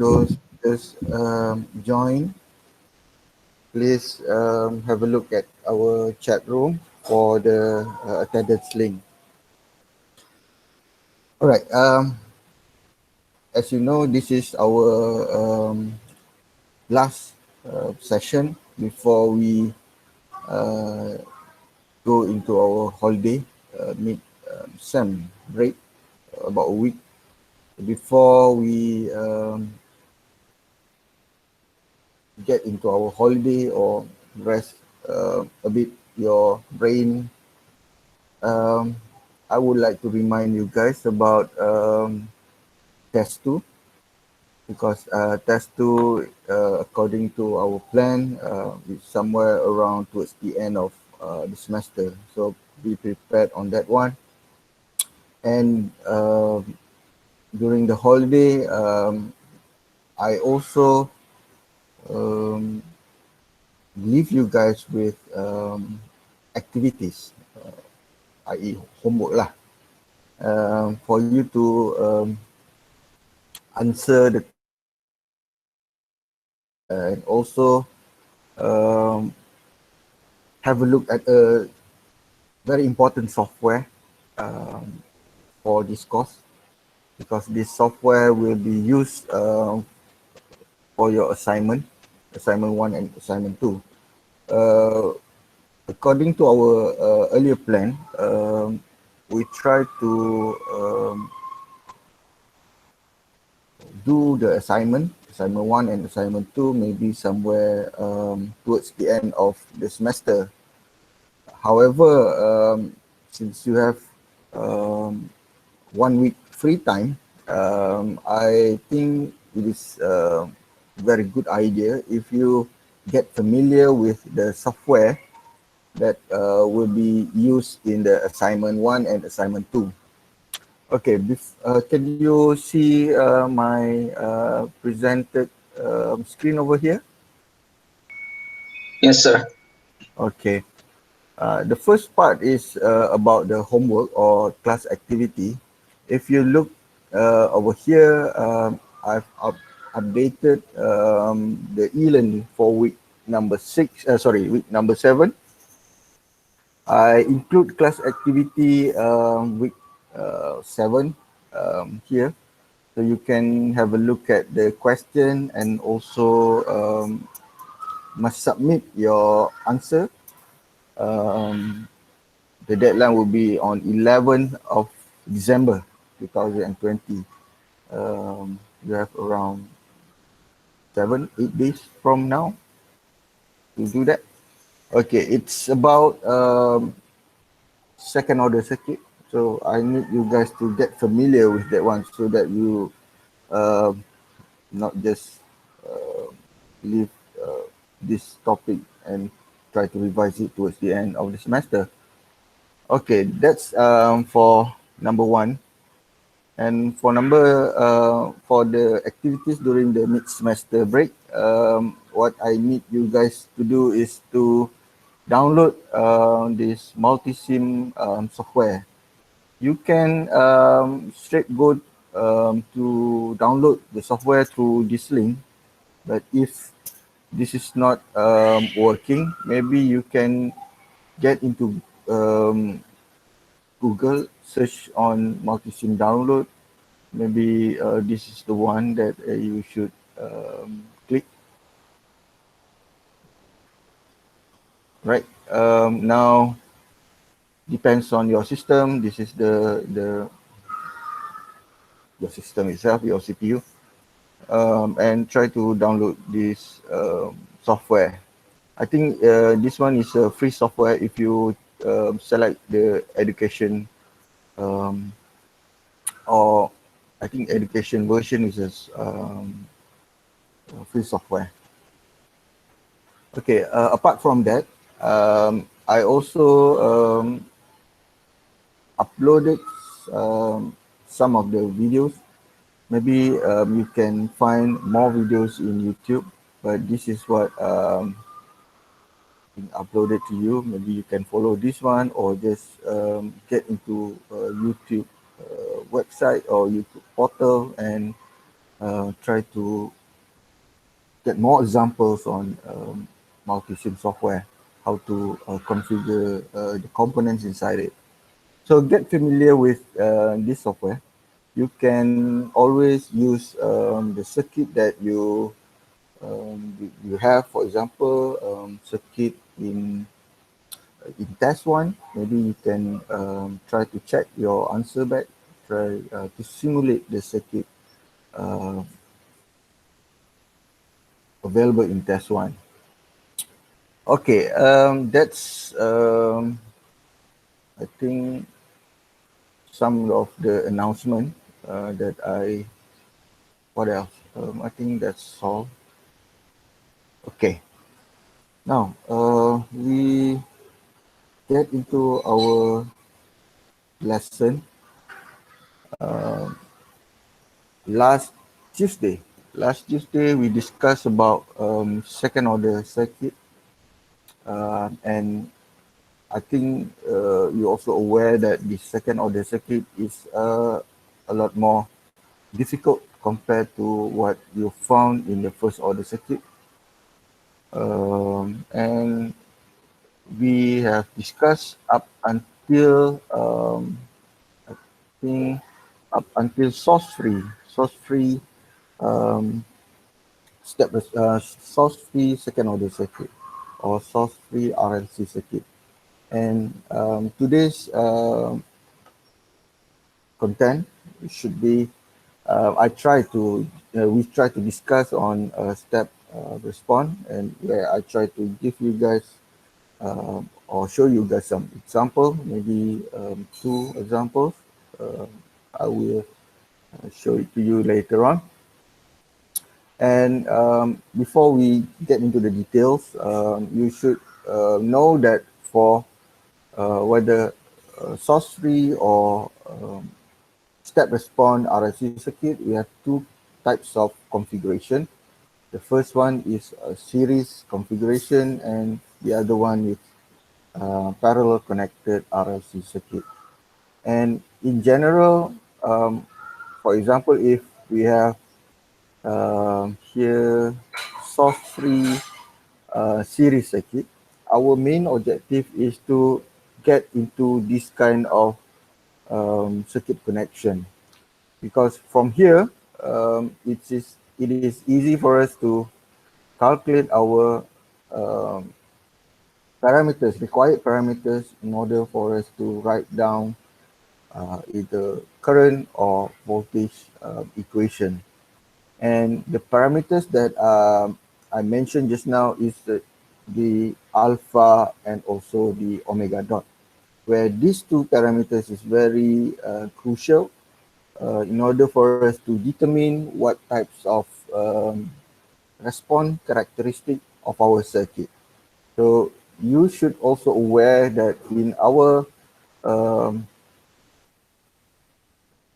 those just join, please have a look at our chat room for the attendance link. All right. As you know, this is our last session before we go into our holiday mid-sem break, about a week before we get into our holiday or rest a bit your brain. I would like to remind you guys about test 2, because test 2 according to our plan is somewhere around towards the end of the semester, so be prepared on that one. And during the holiday, I also leave you guys with activities, i.e. homework lah, for you to answer the and also have a look at a very important software for this course, because this software will be used for your assignment 1 and assignment 2. According to our earlier plan, we try to do the assignment 1 and assignment 2 maybe somewhere towards the end of the semester. However, since you have 1 week free time, I think it is a very good idea if you get familiar with the software that will be used in the assignment 1 and assignment 2. Okay, can you see my presented screen over here? Yes, sir. Okay. The first part is about the homework or class activity. If you look over here, I've updated the e-learning for week number 7. I include class activity week 7 here, so you can have a look at the question and also must submit your answer. The deadline will be on 11th of December 2020. You have around 7-8 days from now to do that. Okay, it's about second order circuit, so I need you guys to get familiar with that one so that you not just leave this topic and try to revise it towards the end of the semester. Okay, that's for number 1. And for for the activities during the mid-semester break, what I need you guys to do is to download this multi-sim software. You can straight go to download the software through this link, but if this is not working, maybe you can get into Google, search on multi-sim download. Maybe this is the one that you should click. Right, now depends on your system. This is your system itself, your CPU, and try to download this software. I think this one is a free software if you select the education, or I think education version is a free software. Okay, apart from that, I also uploaded some of the videos. Maybe you can find more videos in YouTube, but this is what been uploaded to you. Maybe you can follow this one or just get into YouTube website or YouTube portal and try to get more examples on multi-sim software, how to configure the components inside it. So get familiar with this software. You can always use the circuit that you have. For example, circuit in test one. Maybe you can try to check your answer back. Try to simulate the circuit uh, available in test one. Okay, that's I think some of the announcement that I. What else? I think that's all. Okay, now we get into our lesson. Uh, last Tuesday, we discussed about second order circuit, and I think you're also aware that the second order circuit is a lot more difficult compared to what you found in the first order circuit. And we have discussed up until I think up until source free um, source free second order circuit or source free RLC circuit. And today's content should be we try to discuss on step response, and where I try to give you guys or show you guys some example, maybe two examples. Uh, I will show it to you later on. And before we get into the details, you should know that for whether source free or step response RLC circuit, we have two types of configuration. The first one is a series configuration, and the other one is parallel connected RLC circuit. And in general, for example, if we have here source free series circuit, our main objective is to get into this kind of circuit connection, because from here it is easy for us to calculate our um, required parameters, in order for us to write down either current or voltage equation. And the parameters that I mentioned just now is the alpha and also the omega dot, where these two parameters is very crucial in order for us to determine what types of response characteristic of our circuit. So you should also aware that in our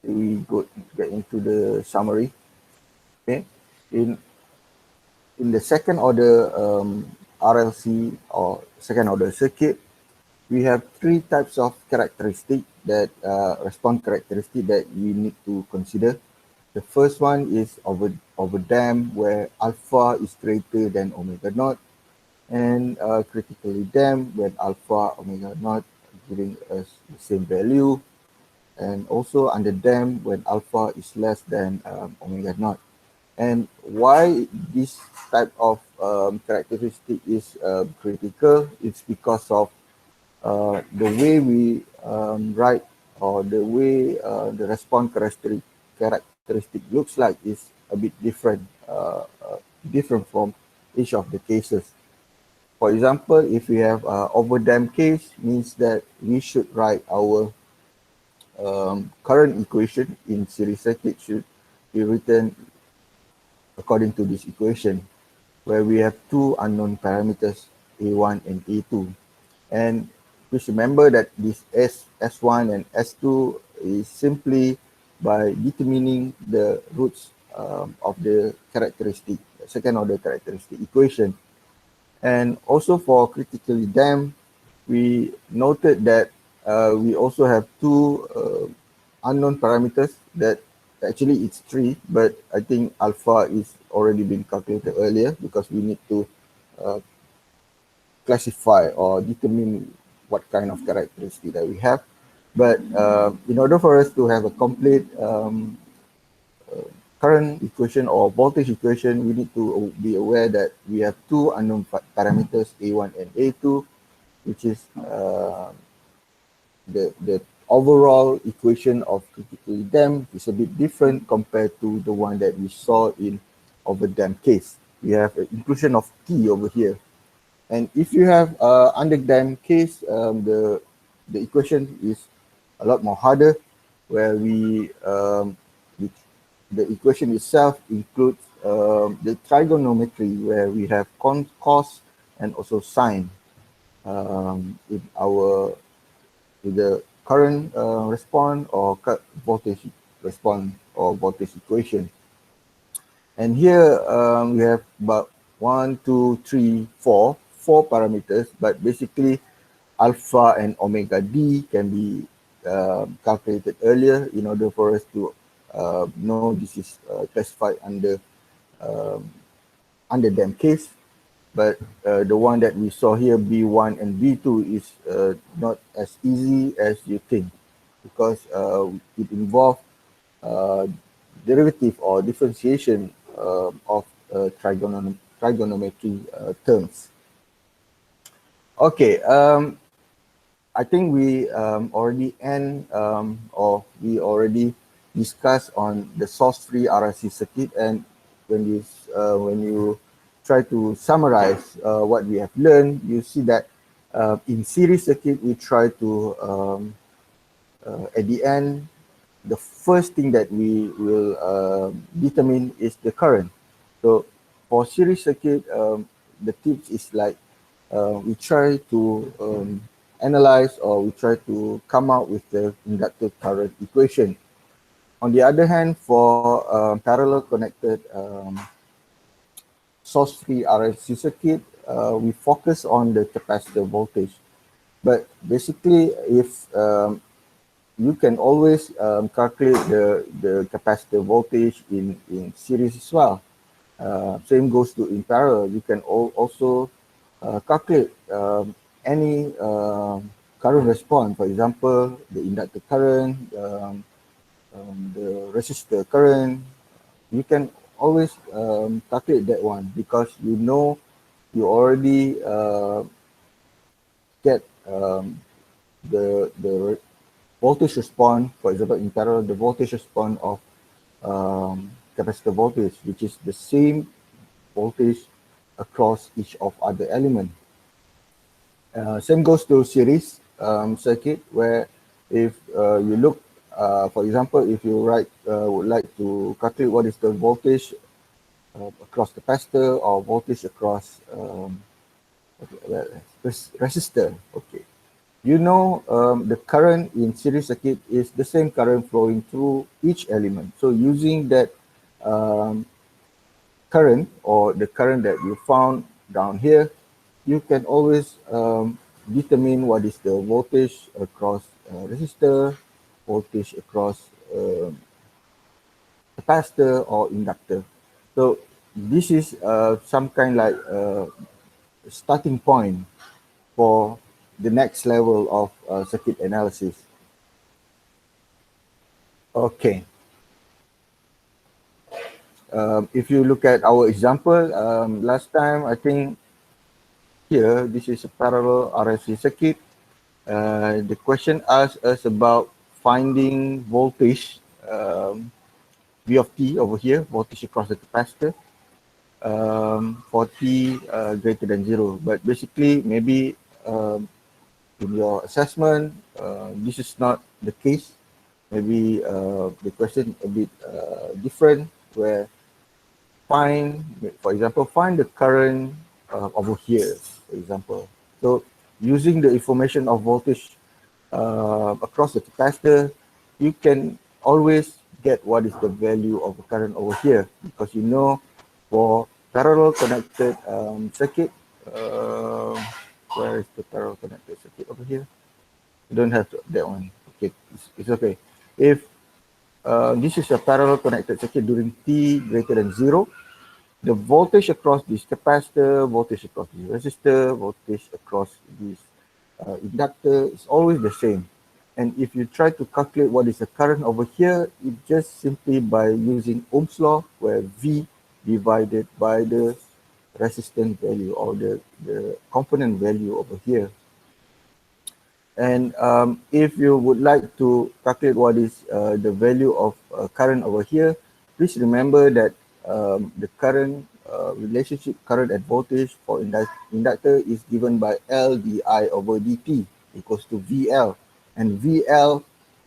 we go get into the summary. Okay, in the second order RLC or second order circuit, we have three types of characteristic that response characteristic that we need to consider. The first one is overdamp, where alpha is greater than omega naught, and critically damped when alpha omega naught giving us the same value, and also underdamped when alpha is less than omega naught. And why this type of characteristic is critical? It's because of the way we write, or the way the response characteristic looks like, is a bit different from each of the cases. For example, if we have overdamp case, means that we should write our current equation in series circuit should be written according to this equation, where we have two unknown parameters, A1 and A2. And please remember that this S1 and S2 is simply by determining the roots of the characteristic, second order characteristic equation. And also for critically damped, we noted that we also have two unknown parameters that Actually, it's 3, but I think alpha is already been calculated earlier because we need to uh, classify or determine what kind of characteristic that we have. But in order for us to have a complete current equation or voltage equation, we need to be aware that we have two unknown parameters, A1 and A2, which is the overall equation of critically damped is a bit different compared to the one that we saw in overdamped case. We have an inclusion of T over here. And if you have underdamped case, the equation is a lot more harder, where the equation itself includes the trigonometry, where we have cos and also sine in our with the current response or voltage response or voltage equation. And here we have about 1, 2, 3, 4 parameters, but basically alpha and omega d can be calculated earlier in order for us to know this is classified under underdamped case. But the one that we saw here, B1 and B2, is not as easy as you think, because it involves derivative or differentiation of trigonometry terms. Okay, I think we already or we already discussed on the source-free RLC circuit, and when you try to summarize what we have learned, you see that in series circuit we try to at the end, the first thing that we will determine is the current. So for series circuit, the tips is like we try to analyze, or we try to come out with the inductive current equation. On the other hand, for parallel connected source-free RLC circuit, we focus on the capacitor voltage. But basically, if you can always calculate the capacitor voltage in series as well. Same goes to in parallel. You can also calculate any current response. For example, the inductor current, the resistor current. You can always calculate that one, because you know you already get the voltage response. For example, in parallel, the voltage response of capacitor voltage, which is the same voltage across each of other element. Same goes to series circuit, where if you look, for example, if you would like to calculate what is the voltage across capacitor or voltage across resistor, okay. You know the current in series circuit is the same current flowing through each element. So using that current, or the current that you found down here, you can always determine what is the voltage across resistor, voltage across capacitor or inductor. So this is some kind like starting point for the next level of circuit analysis. Okay. If you look at our example, last time, I think here, this is a parallel RLC circuit. The question asks us about finding voltage, V of T over here, voltage across the capacitor, for T greater than 0. But basically, maybe in your assessment, this is not the case. Maybe the question a bit different, where for example, find the current over here, for example. So using the information of voltage across the capacitor, you can always get what is the value of the current over here, because you know for parallel connected circuit, where is the parallel connected circuit over here? You don't have that one. Okay, it's okay. If this is a parallel connected circuit during T greater than 0. The voltage across this capacitor, voltage across this resistor, voltage across this inductor is always the same. And if you try to calculate what is the current over here, it's just simply by using Ohm's law, where V divided by the resistance value or the component value over here. And if you would like to calculate what is the value of current over here, please remember that the current relationship current and voltage for inductor is given by L di over dt equals to VL. And VL,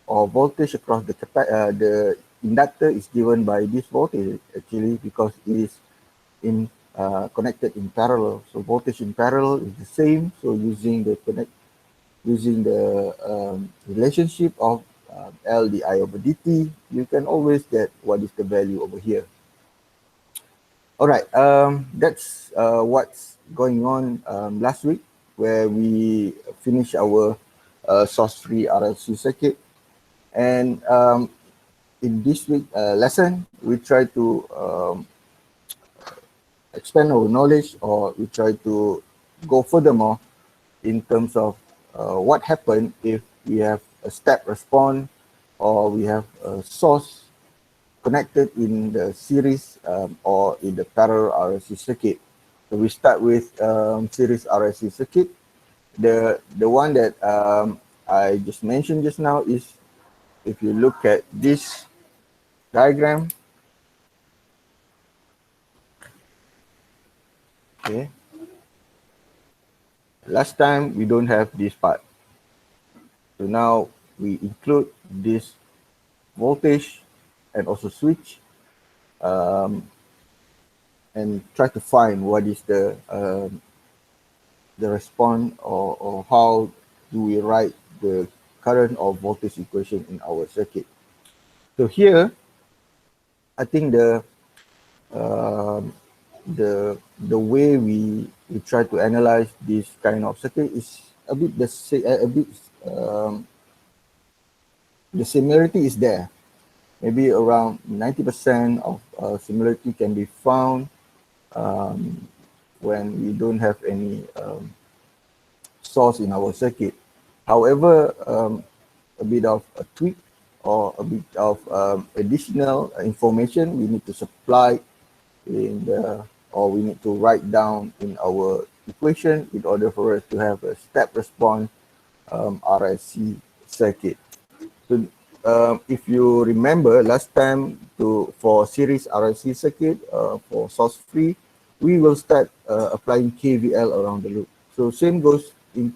or voltage across the inductor, is given by this voltage actually, because it is connected in parallel. So voltage in parallel is the same. So using the relationship of L di over dt, you can always get what is the value over here. All right, that's what's going on last week, where we finished our source-free RLC circuit. And in this week lesson, we try to expand our knowledge, or we try to go furthermore in terms of what happened if we have a step response, or we have a source connected in the series or in the parallel RLC circuit. So we start with series RLC circuit. The one that I just mentioned just now is, if you look at this diagram, okay, last time we don't have this part. So now we include this voltage and also switch, and try to find what is the response, or how do we write the current or voltage equation in our circuit. So here, I think the way we try to analyze this kind of circuit is a bit the similarity is there. Maybe around 90% of similarity can be found when we don't have any source in our circuit. However, a bit of a tweak or a bit of additional information we need to supply in the, or we need to write down in our equation in order for us to have a step response RLC circuit. So if you remember last time, for series RLC circuit for source free, we will start applying KVL around the loop. So same goes in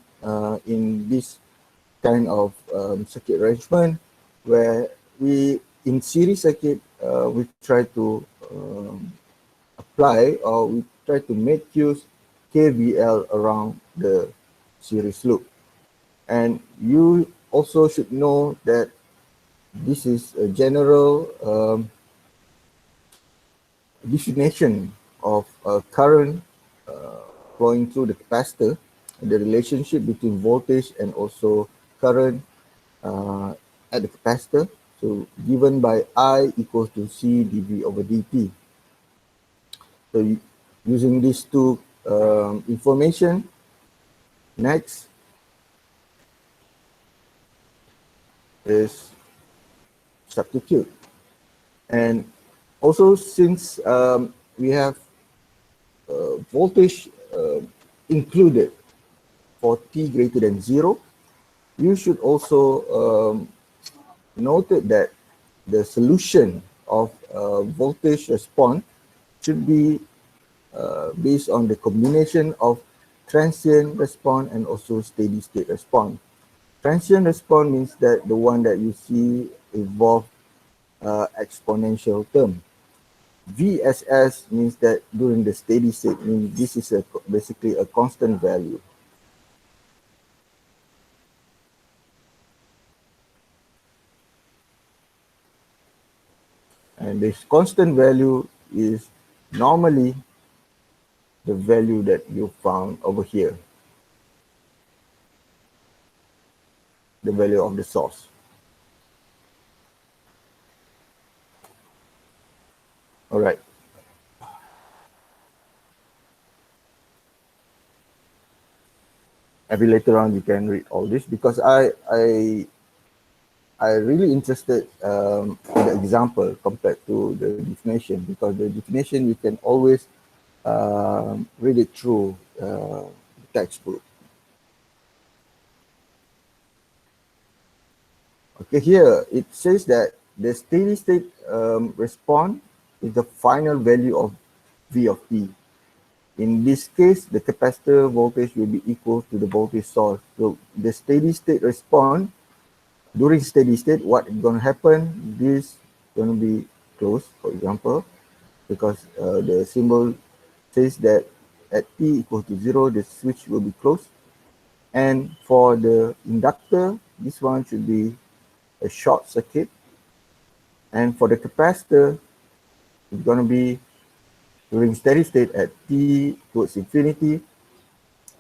this kind of circuit arrangement, where we in series circuit we try to apply, or we try to make use KVL around the series loop. And you also should know that this is a general definition of current flowing through the capacitor, the relationship between voltage and also current at the capacitor. So given by I equals to C dV over dt. So using these two information, next is substitute. And also, since we have voltage included for T greater than 0, you should also note that the solution of voltage response should be based on the combination of transient response and also steady state response. Transient response means that the one that you see evolve exponential term. VSS means that during the steady state, means this is basically a constant value. And this constant value is normally the value that you found over here, the value of the source. All right. Maybe later on you can read all this, because I really interested in the example compared to the definition, because the definition you can always read it through the textbook. Okay, here it says that the steady state response is the final value of V of t. In this case, the capacitor voltage will be equal to the voltage source. So the steady state response, during steady state, what is going to happen? This going to be closed, for example, because the symbol says that at t equals to 0, the switch will be closed. And for the inductor, this one should be a short circuit. And for the capacitor, it's going to be during steady state at t towards infinity.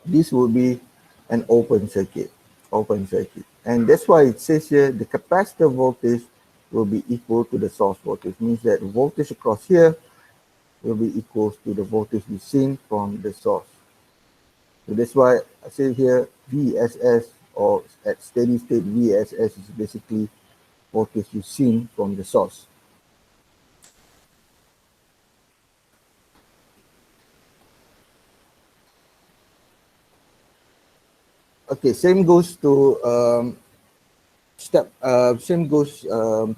This will be an open circuit. And that's why it says here the capacitor voltage will be equal to the source voltage. Means that voltage across here will be equal to the voltage we've seen from the source. So that's why I say here VSS, or at steady state VSS, is basically voltage you've seen from the source. Okay, same goes to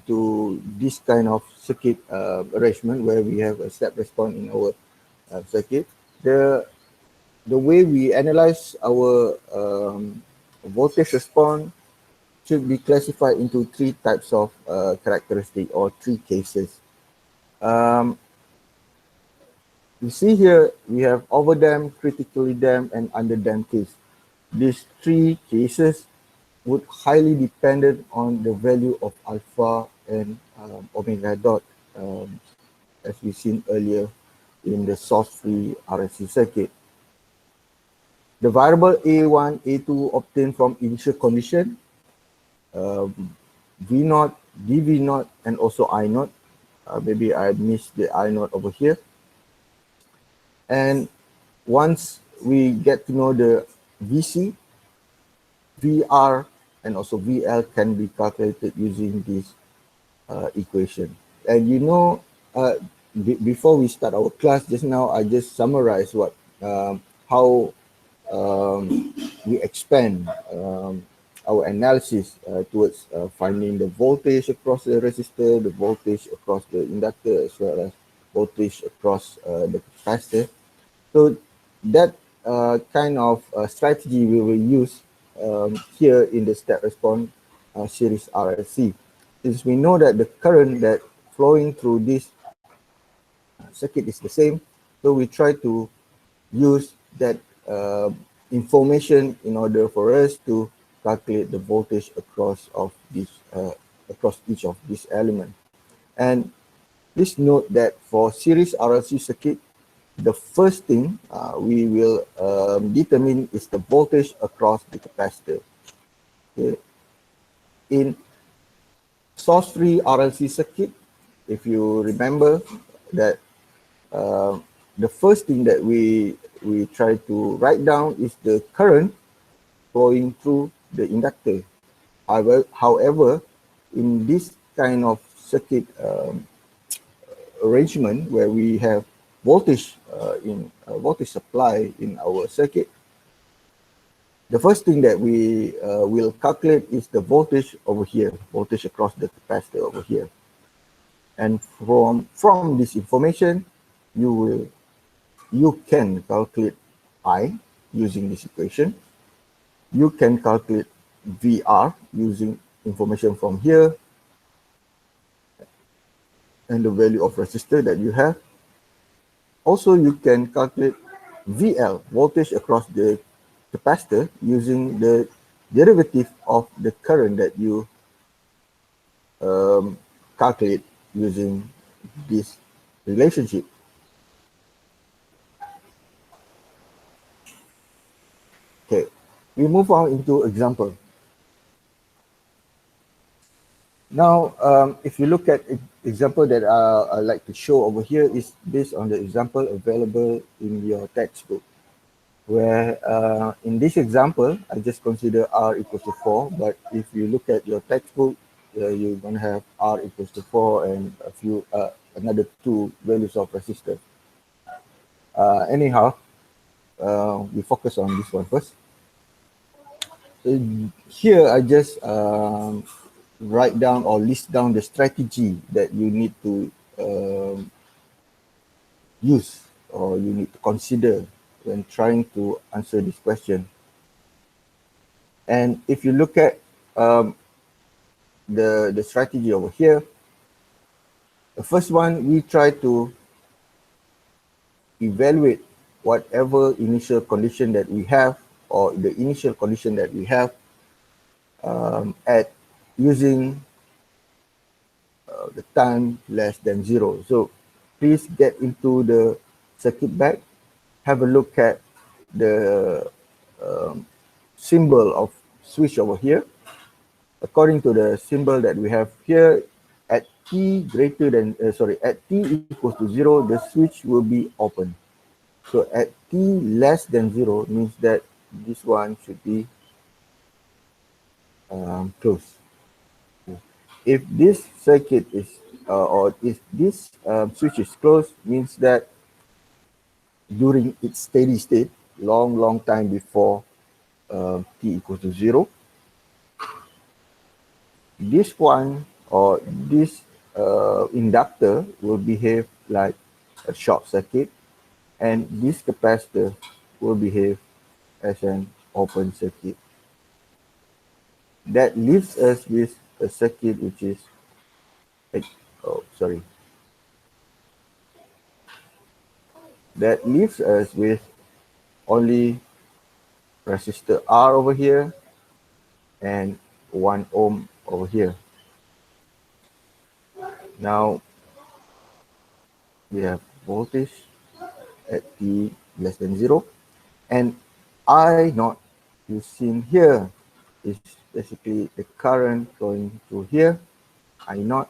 to this kind of circuit arrangement where we have a step response in our circuit. The way we analyze our voltage response should be classified into three types of characteristic, or three cases. You see here we have overdamped, critically damped, and underdamped case. These three cases would highly dependent on the value of alpha and omega dot, as we've seen earlier in the source-free RLC circuit. The variable A1, A2 obtained from initial condition, V0, dV0, and also I0. Maybe I missed the I0 over here. And once we get to know the VC, VR, and also VL can be calculated using this equation. And you know, before we start our class just now, I just summarized what how we expand our analysis towards finding the voltage across the resistor, the voltage across the inductor, as well as voltage across the capacitor. So that kind of strategy we will use here in the step response series RLC. Since we know that the current that flowing through this circuit is the same, so we try to use that information in order for us to calculate the voltage across of this across each of these elements. And please note that for series RLC circuit, the first thing we will determine is the voltage across the capacitor. Okay. In source-free RLC circuit, if you remember that the first thing that we try to write down is the current flowing through the inductor. However, in this kind of circuit arrangement where we have voltage in voltage supply in our circuit, the first thing that we will calculate is the voltage over here, voltage across the capacitor over here. And from this information, you can calculate I using this equation. You can calculate VR using information from here and the value of resistor that you have. Also, you can calculate VL, voltage across the capacitor, using the derivative of the current that you calculate using this relationship. Okay, we move on into example. Now, if you look at example that I like to show over here is based on the example available in your textbook, where in this example, I just consider R equals to 4, but if you look at your textbook, you're going to have R equals to 4 and a few, another 2 values of resistance. Anyhow, we focus on this one first. Here, I just write down or list down the strategy that you need to use or you need to consider when trying to answer this question. And if you look at the strategy over here, the first one, we try to evaluate whatever initial condition that we have or the initial condition that we have at using the time less than 0. So please get into the circuit back, have a look at the symbol of switch over here. According to the symbol that we have here, at t greater than, at t equals to 0, the switch will be open. So at t less than 0 means that this one should be closed. If this circuit is, or if this switch is closed, means that during its steady state, long time before t equals to 0, this one or this inductor will behave like a short circuit, and this capacitor will behave as an open circuit. That leaves us with a circuit which is, that leaves us with only resistor R over here and 1 ohm over here. Now we have voltage at t less than 0, and I naught you seen here is basically the current going through here, I naught,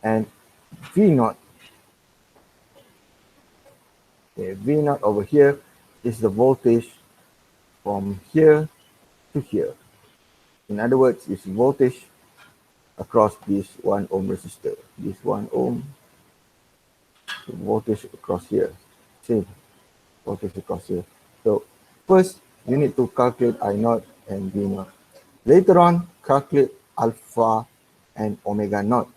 and V naught. Okay, V naught over here is the voltage from here to here. In other words, it's voltage across this 1 ohm resistor. This 1 ohm, the voltage across here. Same voltage across here. So first, you need to calculate I naught and V naught. Later on, calculate alpha and omega naught.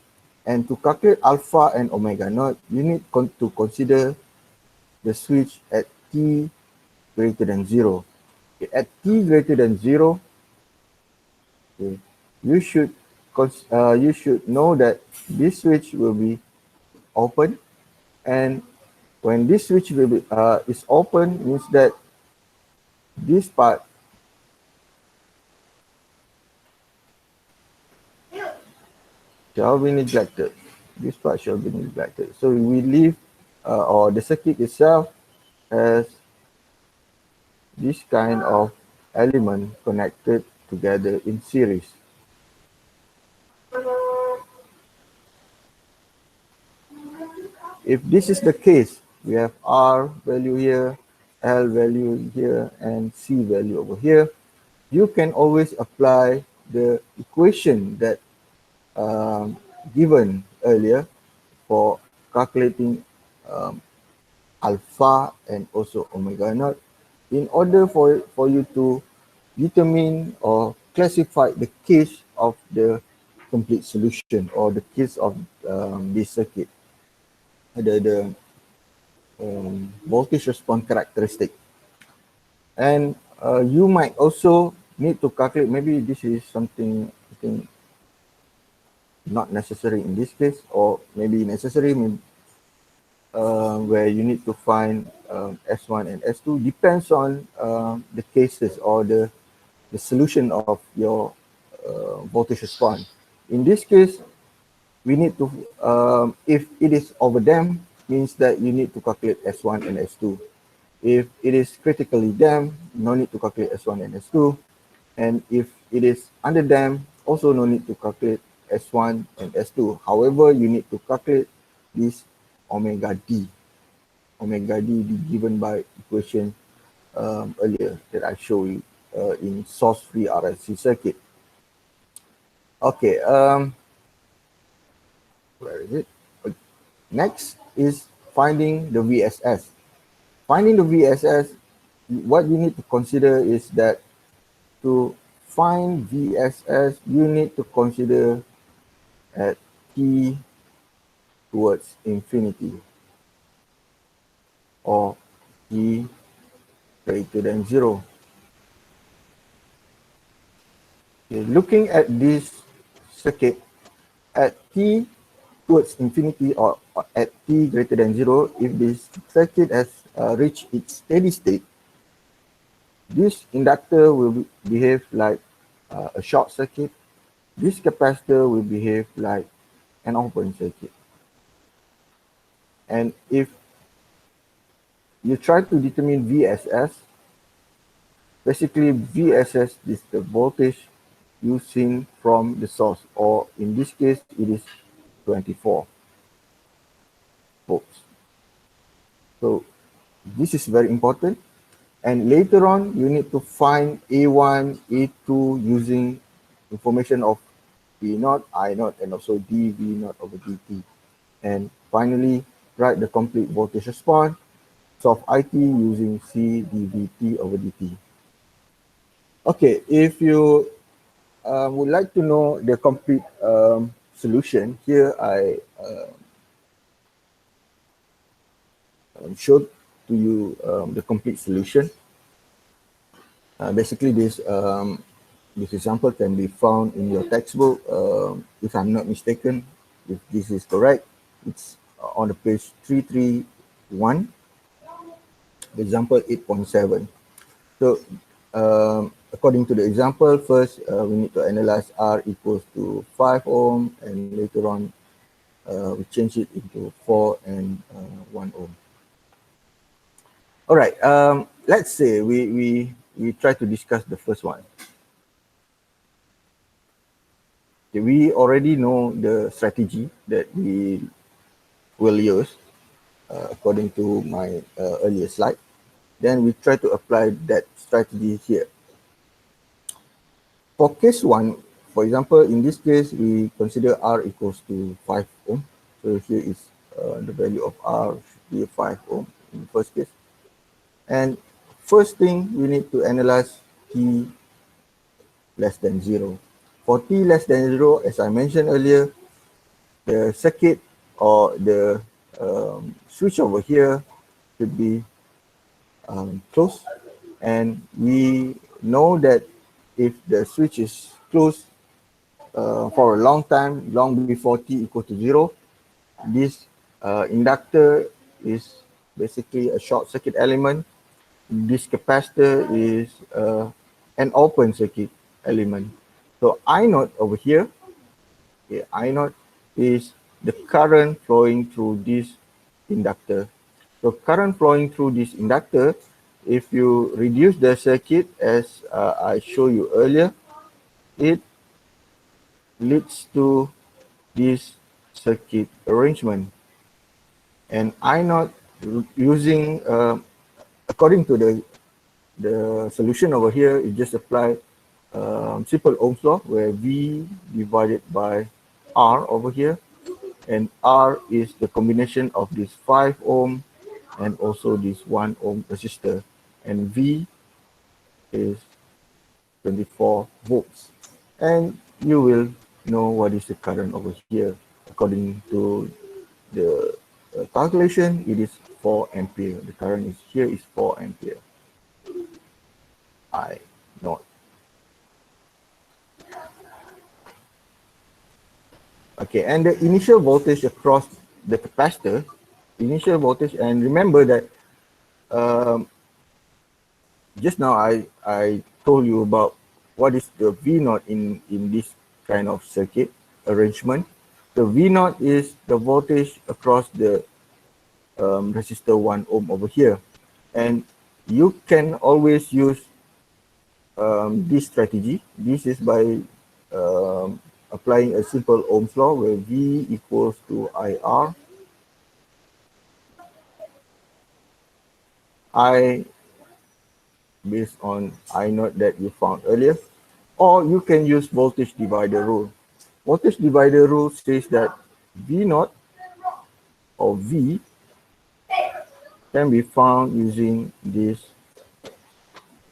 And to calculate alpha and omega naught, you need to consider the switch at t greater than 0. Okay, at t greater than 0, okay, you should know that this switch will be open, and when this switch will be is open, means that this part shall be neglected. This part shall be neglected. So we leave, or the circuit itself has this kind of element connected together in series. If this is the case, we have R value here, L value here, and C value over here. You can always apply the equation that given earlier for calculating alpha and also omega naught in order for you to determine or classify the case of the complete solution or the case of this circuit, the voltage response characteristic. And you might also need to calculate, maybe this is something I think not necessary in this case, or maybe necessary where you need to find S1 and S2, depends on the cases or the solution of your voltage response. In this case, we need to, if it is overdamped, means that you need to calculate S1 and S2. If it is critically damped, no need to calculate S1 and S2. And if it is under them, also no need to calculate S1 and S2. However, you need to calculate this omega D. Omega D be given by equation earlier that I showed you in source-free RLC circuit. Okay, where is it? Next is finding the VSS. Finding the VSS, what you need to consider is that to find VSS, you need to consider at t towards infinity or t greater than 0. Okay, looking at this circuit at t towards infinity or at t greater than 0, if this circuit has reached its steady state, this inductor will behave like a short circuit. This capacitor will behave like an open circuit. And if you try to determine VSS, basically VSS is the voltage you seen from the source, or in this case, it is 24 volts. So this is very important. And later on, you need to find A1, A2 using information of V0, I0, and also dV0 over dt. And finally, write the complete voltage response, solve IT using C dVt over dt. Okay, if you would like to know the complete solution, here I showed to you the complete solution. Basically, this example can be found in your textbook. If I'm not mistaken, if this is correct, it's on the page 331, example 8.7. So, according to the example, first we need to analyze R equals to 5 ohm, and later on we change it into 4 and 1 ohm. All right, let's say we try to discuss the first one. Okay, we already know the strategy that we will use according to my earlier slide. Then we try to apply that strategy here. For case 1, for example, in this case, we consider R equals to 5 ohm. So here is the value of R should be 5 ohm in the first case. And first thing, we need to analyze T less than 0. For T less than 0, as I mentioned earlier, the circuit or the switch over here should be closed. And we know that if the switch is closed for a long time, long before T equal to 0, this inductor is basically a short circuit element. This capacitor is an open circuit element. So I0 over here, okay, I0 is the current flowing through this inductor. So current flowing through this inductor, if you reduce the circuit as I showed you earlier, it leads to this circuit arrangement. And I0 using, according to the solution over here, you just apply simple Ohm's law, where V divided by R over here, and R is the combination of this 5 ohm and also this 1 ohm resistor, and V is 24 volts. And you will know what is the current over here. According to the calculation, it is 4 ampere. The current is here is 4 ampere. I not. Okay, and the initial voltage across the capacitor, initial voltage, and remember that just now I told you about what is the V0 in this kind of circuit arrangement. The V0 is the voltage across the resistor 1 ohm over here, and you can always use this strategy. This is by applying a simple Ohm's law where V equals to IR. I based on I naught that you found earlier, or you can use voltage divider rule. Voltage divider rule says that V naught or V can be found using this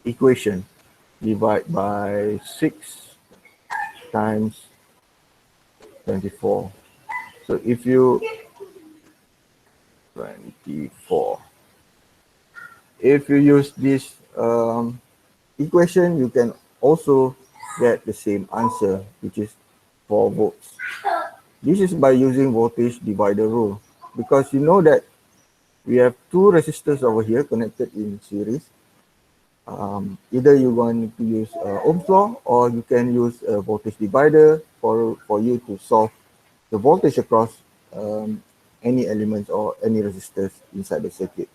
equation. Divide by 6 times 24. So if you 24, if you use this equation, you can also get the same answer, which is 4 volts. This is by using voltage divider rule, because you know that we have two resistors over here connected in series. Either you want to use Ohm's law, or you can use a voltage divider for you to solve the voltage across any elements or any resistors inside the circuit.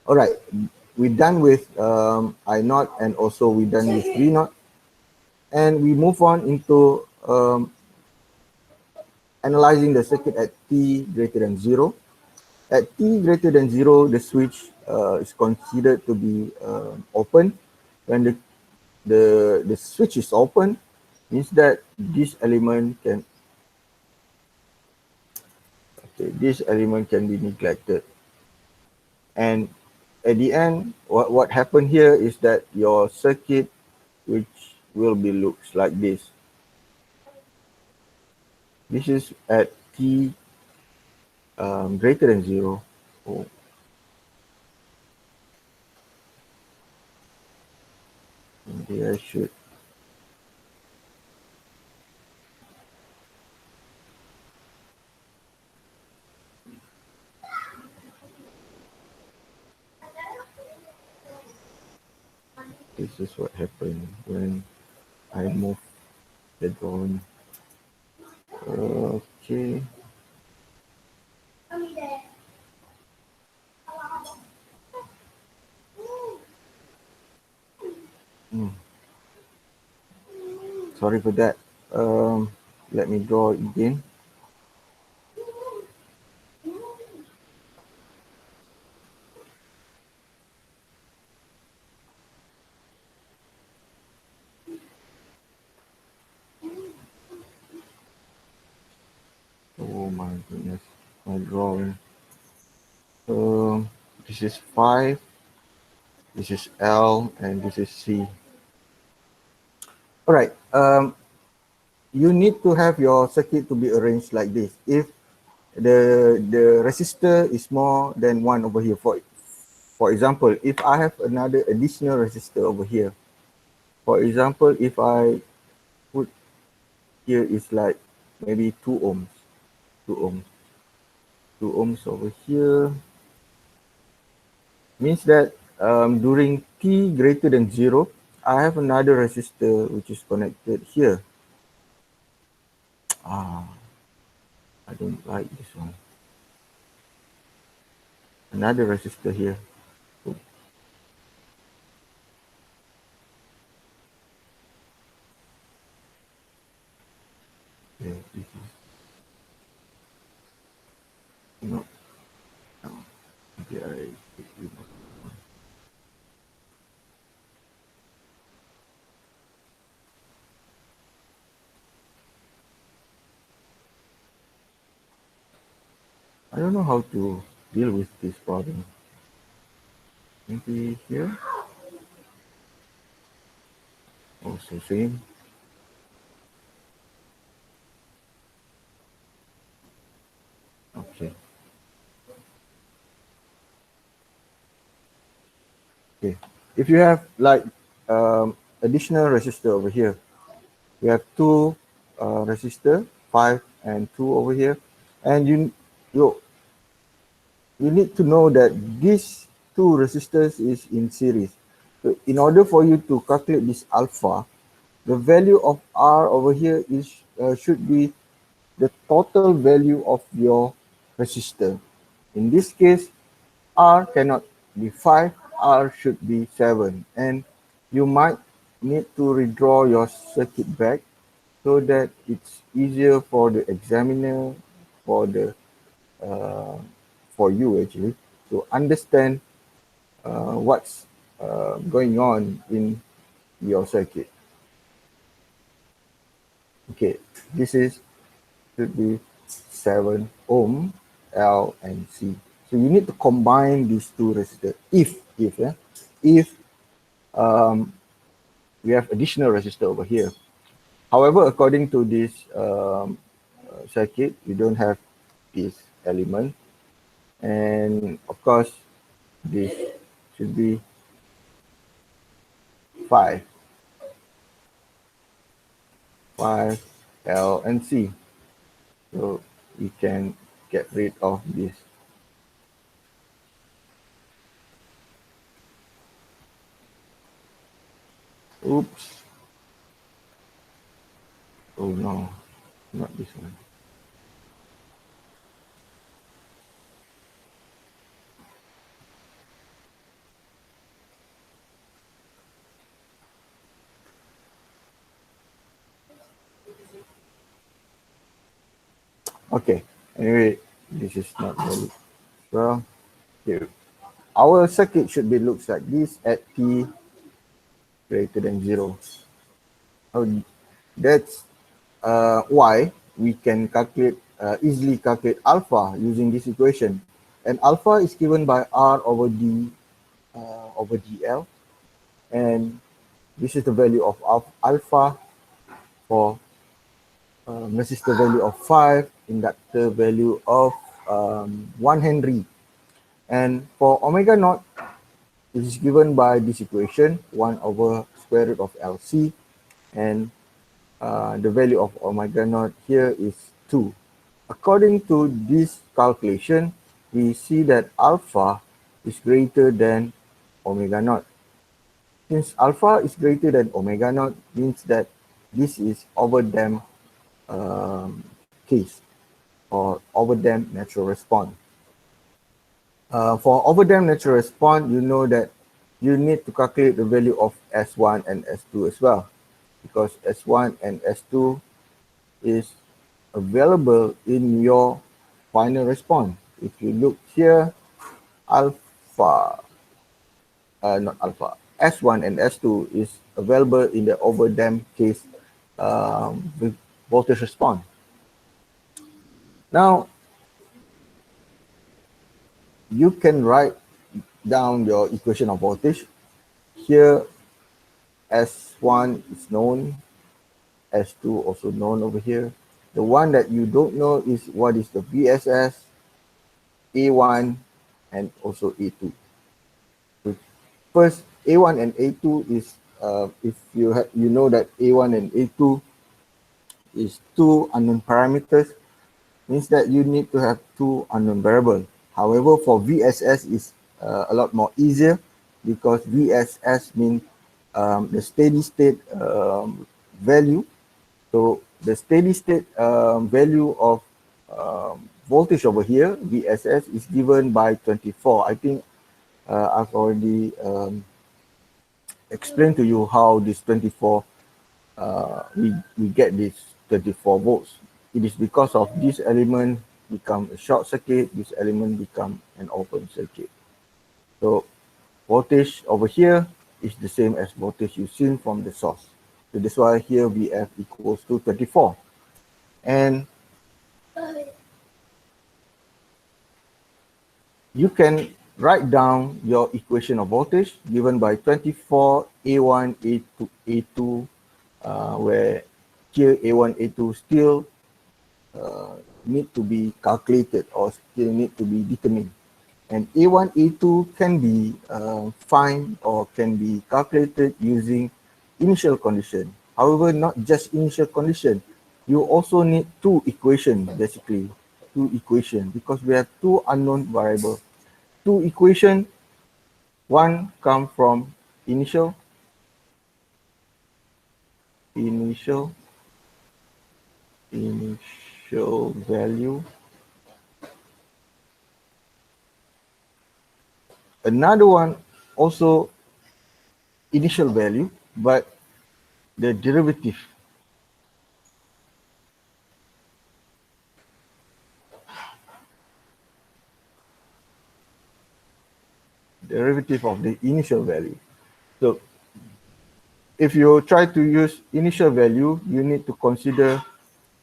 All right, we're done with I naught, and also we're done with V naught, and we move on into analyzing the circuit at t greater than 0. At t greater than 0, the switch is considered to be open. When the switch is open, means that this element can be neglected. And at the end, what happened here is that your circuit, which will be looks like this. This is at t greater than 0. Oh. Maybe I should. This is what happened when I move the drawing. Okay. Sorry for that. Let me draw it again. Oh my goodness, my drawing. This is 5, this is L, and this is C. All right. You need to have your circuit to be arranged like this. If the resistor is more than one over here, for example, if I have another additional resistor over here, for example, if I put here is like maybe 2 ohms, 2 ohms, 2 ohms over here, means that during t greater than 0, I have another resistor which is connected here. I don't like this one. Another resistor here. Okay, this is no. Okay, I don't know how to deal with this problem. Maybe here. Also same. Okay. Okay. If you have like additional resistor over here, we have two resistor, 5 and 2 over here, and you need to know that these two resistors is in series. So in order for you to calculate this alpha, the value of R over here is should be the total value of your resistor. In this case, R cannot be 5, R should be 7. And you might need to redraw your circuit back so that it's easier for the examiner, for the for you actually to understand what's going on in your circuit. Okay, this is should be 7 ohm L and C. So you need to combine these two resistors. If we have additional resistor over here. However, according to this circuit, you don't have this element, and of course, this should be 5 L and C. So we can get rid of this. Oops. Oh no, not this one. Okay, anyway, this is not valid. Well, here. Our circuit should be looks like this at T greater than 0. That's why we can calculate easily calculate alpha using this equation. And alpha is given by R over D over DL. And this is the value of alpha for resistor value of 5, inductor value of 1 Henry. And for omega naught, it is given by this equation, 1 over square root of LC. And the value of omega naught here is 2. According to this calculation, we see that alpha is greater than omega naught. Since alpha is greater than omega naught, means that this is overdamped case or overdamped natural response. For overdamped natural response, you know that you need to calculate the value of S1 and S2 as well, because S1 and S2 is available in your final response. If you look here, alpha, not alpha, S1 and S2 is available in the overdamped case with voltage response. Now, you can write down your equation of voltage. Here, S1 is known, S2 also known over here. The one that you don't know is what is the VSS, A1, and also A2. First, A1 and A2 is, if you know that A1 and A2 is two unknown parameters, means that you need to have two unknown variables. However, for VSS is a lot more easier, because VSS means the steady state value. So the steady state value of voltage over here, VSS, is given by 24. I think I've already explained to you how this 24, we get this 24 volts. It is because of this element become a short circuit, this element become an open circuit. So voltage over here is the same as voltage you've seen from the source. So that's why here VF equals to 24. And you can write down your equation of voltage given by 24 A1, A2, A2, where here A1, A2 still need to be calculated or still need to be determined. And A1, A2 can be find or can be calculated using initial condition. However, not just initial condition, you also need two equations, basically, two equations, because we have two unknown variables. Two equations, one come from initial value. Another one also initial value, but the derivative. Derivative of the initial value. So if you try to use initial value, you need to consider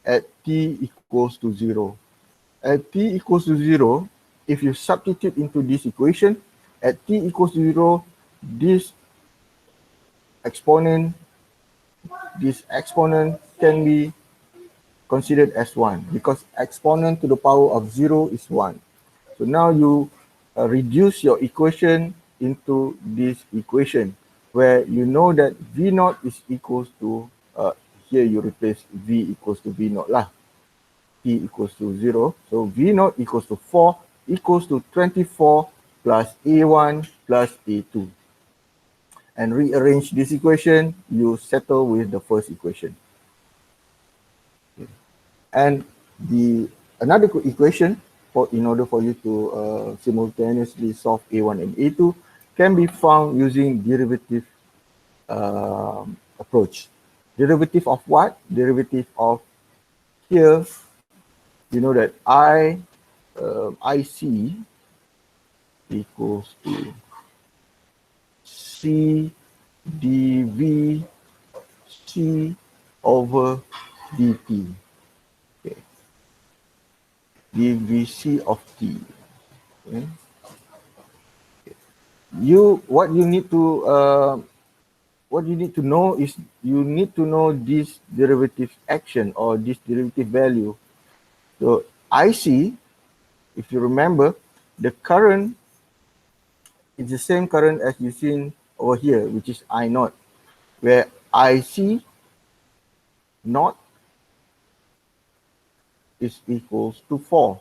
at t equals to 0. At t equals to 0, if you substitute into this equation, at t equals to 0, this exponent can be considered as 1 because exponent to the power of 0 is 1. So now you reduce your equation into this equation where you know that V naught is equals to, here you replace V equals to V naught lah. T equals to 0. So V naught equals to 4 equals to 24 plus A1 plus A2. And rearrange this equation, you settle with the first equation. And another equation in order for you to simultaneously solve A1 and A2 can be found using derivative approach. Derivative of what? Derivative of here, you know that IC equals to C dV C over dt. Okay. dVc of t. Okay. What you need to know is you need to know this derivative action or this derivative value. So IC, if you remember, the current is the same current as you seen over here, which is I naught, where IC naught is equals to 4.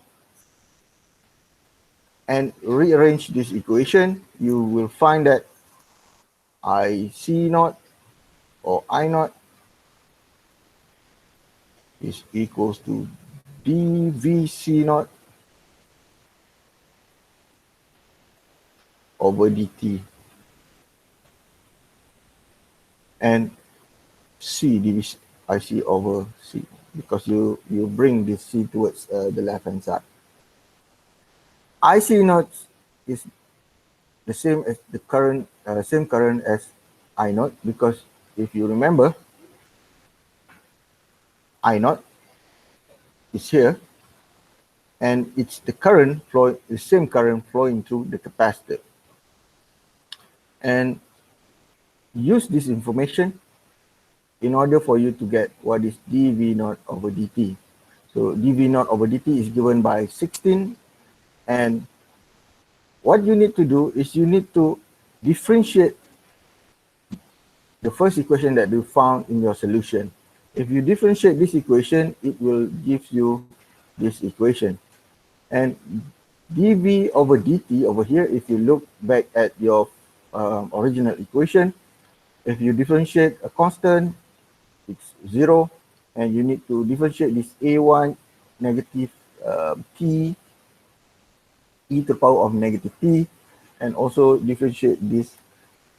And rearrange this equation, you will find that IC naught or I naught is equals to dVc naught over dt and C dVc IC over C, because you bring this C towards the left hand side. IC naught is the same as the current, same current as I naught, because if you remember, I naught is here, and it's the same current flowing through the capacitor. And use this information in order for you to get what is dV naught over dt. So dV naught over dt is given by 16, and what you need to do is you need to differentiate the first equation that you found in your solution. If you differentiate this equation, it will give you this equation. And dV over dt over here, if you look back at your original equation, if you differentiate a constant, it's 0, and you need to differentiate this A1 negative t e to the power of negative t, and also differentiate this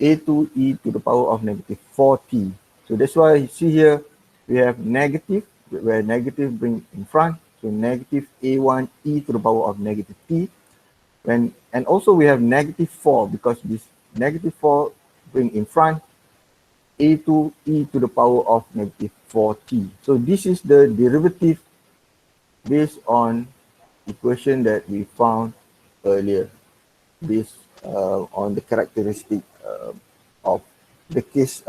A2 e to the power of negative 4t. So that's why you see here we have negative, where negative bring in front, so negative A1 e to the power of negative t. And also we have negative 4, because this negative 4 bring in front A2 e to the power of negative 4t. So this is the derivative based on equation that we found earlier, based on the characteristic of the case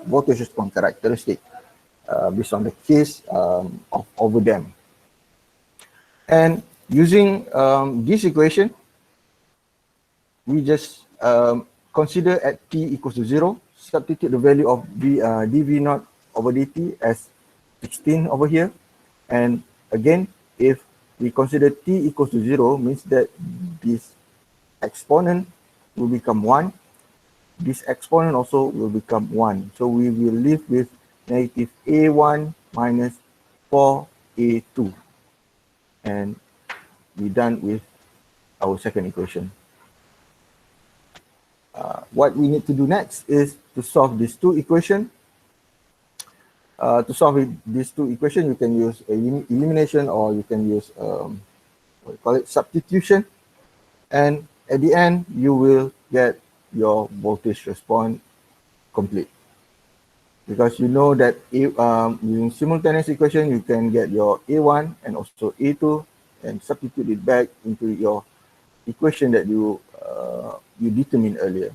voltage response characteristic, based on the case of overdamp. And using this equation, we just consider at t equals to 0, substitute the value of dV naught over dt as 16 over here. And again, if we consider t equals to 0, means that this exponent will become 1. This exponent also will become 1. So we will live with negative A1 minus 4A2. And we're done with our second equation. what we need to do next is to solve these two equations. To solve these two equations, you can use elimination, or you can use what you call it, substitution. And at the end, you will get your voltage response complete. Because you know that using simultaneous equation, you can get your A1 and also A2 and substitute it back into your equation that you determined earlier.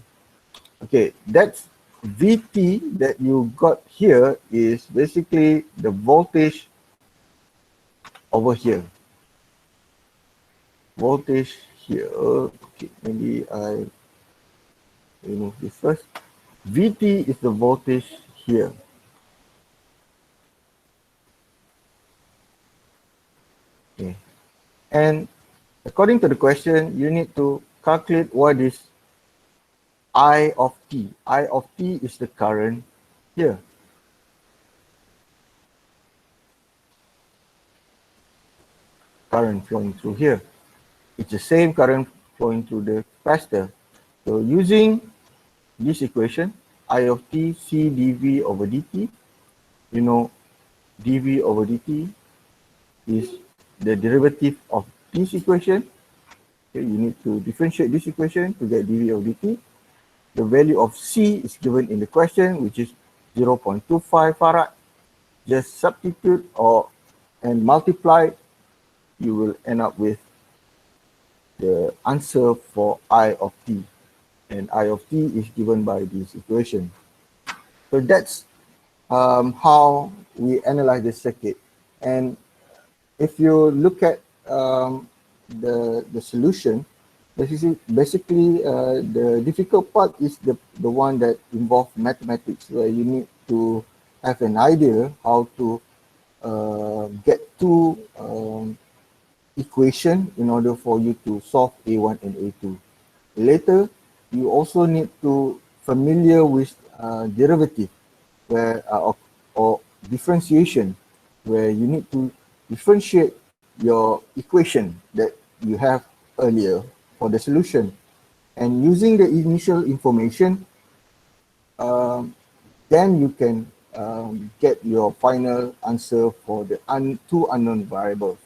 Okay, that's VT that you got here is basically the voltage over here. Voltage here. Okay, maybe I remove this first. VT is the voltage here. Okay. And according to the question, you need to calculate what is I of t. I of t is the current here. Current flowing through here. It's the same current flowing through the capacitor. So using this equation, I of t, C dV over dt, you know dV over dt is the derivative of this equation. Okay, you need to differentiate this equation to get dV over dt. The value of C is given in the question, which is 0.25 farad. Just substitute and multiply, you will end up with the answer for I of t. And I of t is given by this equation. So that's how we analyze the circuit. And if you look at the solution, basically the difficult part is the one that involves mathematics, where you need to have an idea how to get two equation in order for you to solve A1 and A2. Later, you also need to familiar with derivative, where or differentiation, where you need to differentiate your equation that you have earlier for the solution. And using the initial information, then you can get your final answer for the two unknown variables.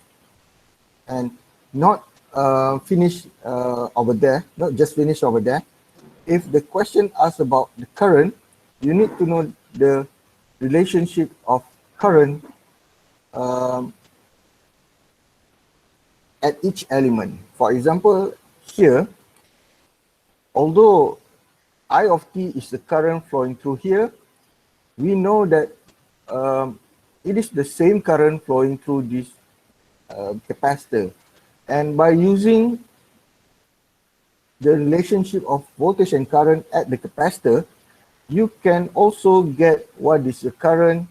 And not finish over there, not just finish over there. If the question asks about the current, you need to know the relationship of current at each element. For example, here, although I of t is the current flowing through here, we know that it is the same current flowing through this capacitor. And by using the relationship of voltage and current at the capacitor, you can also get what is the current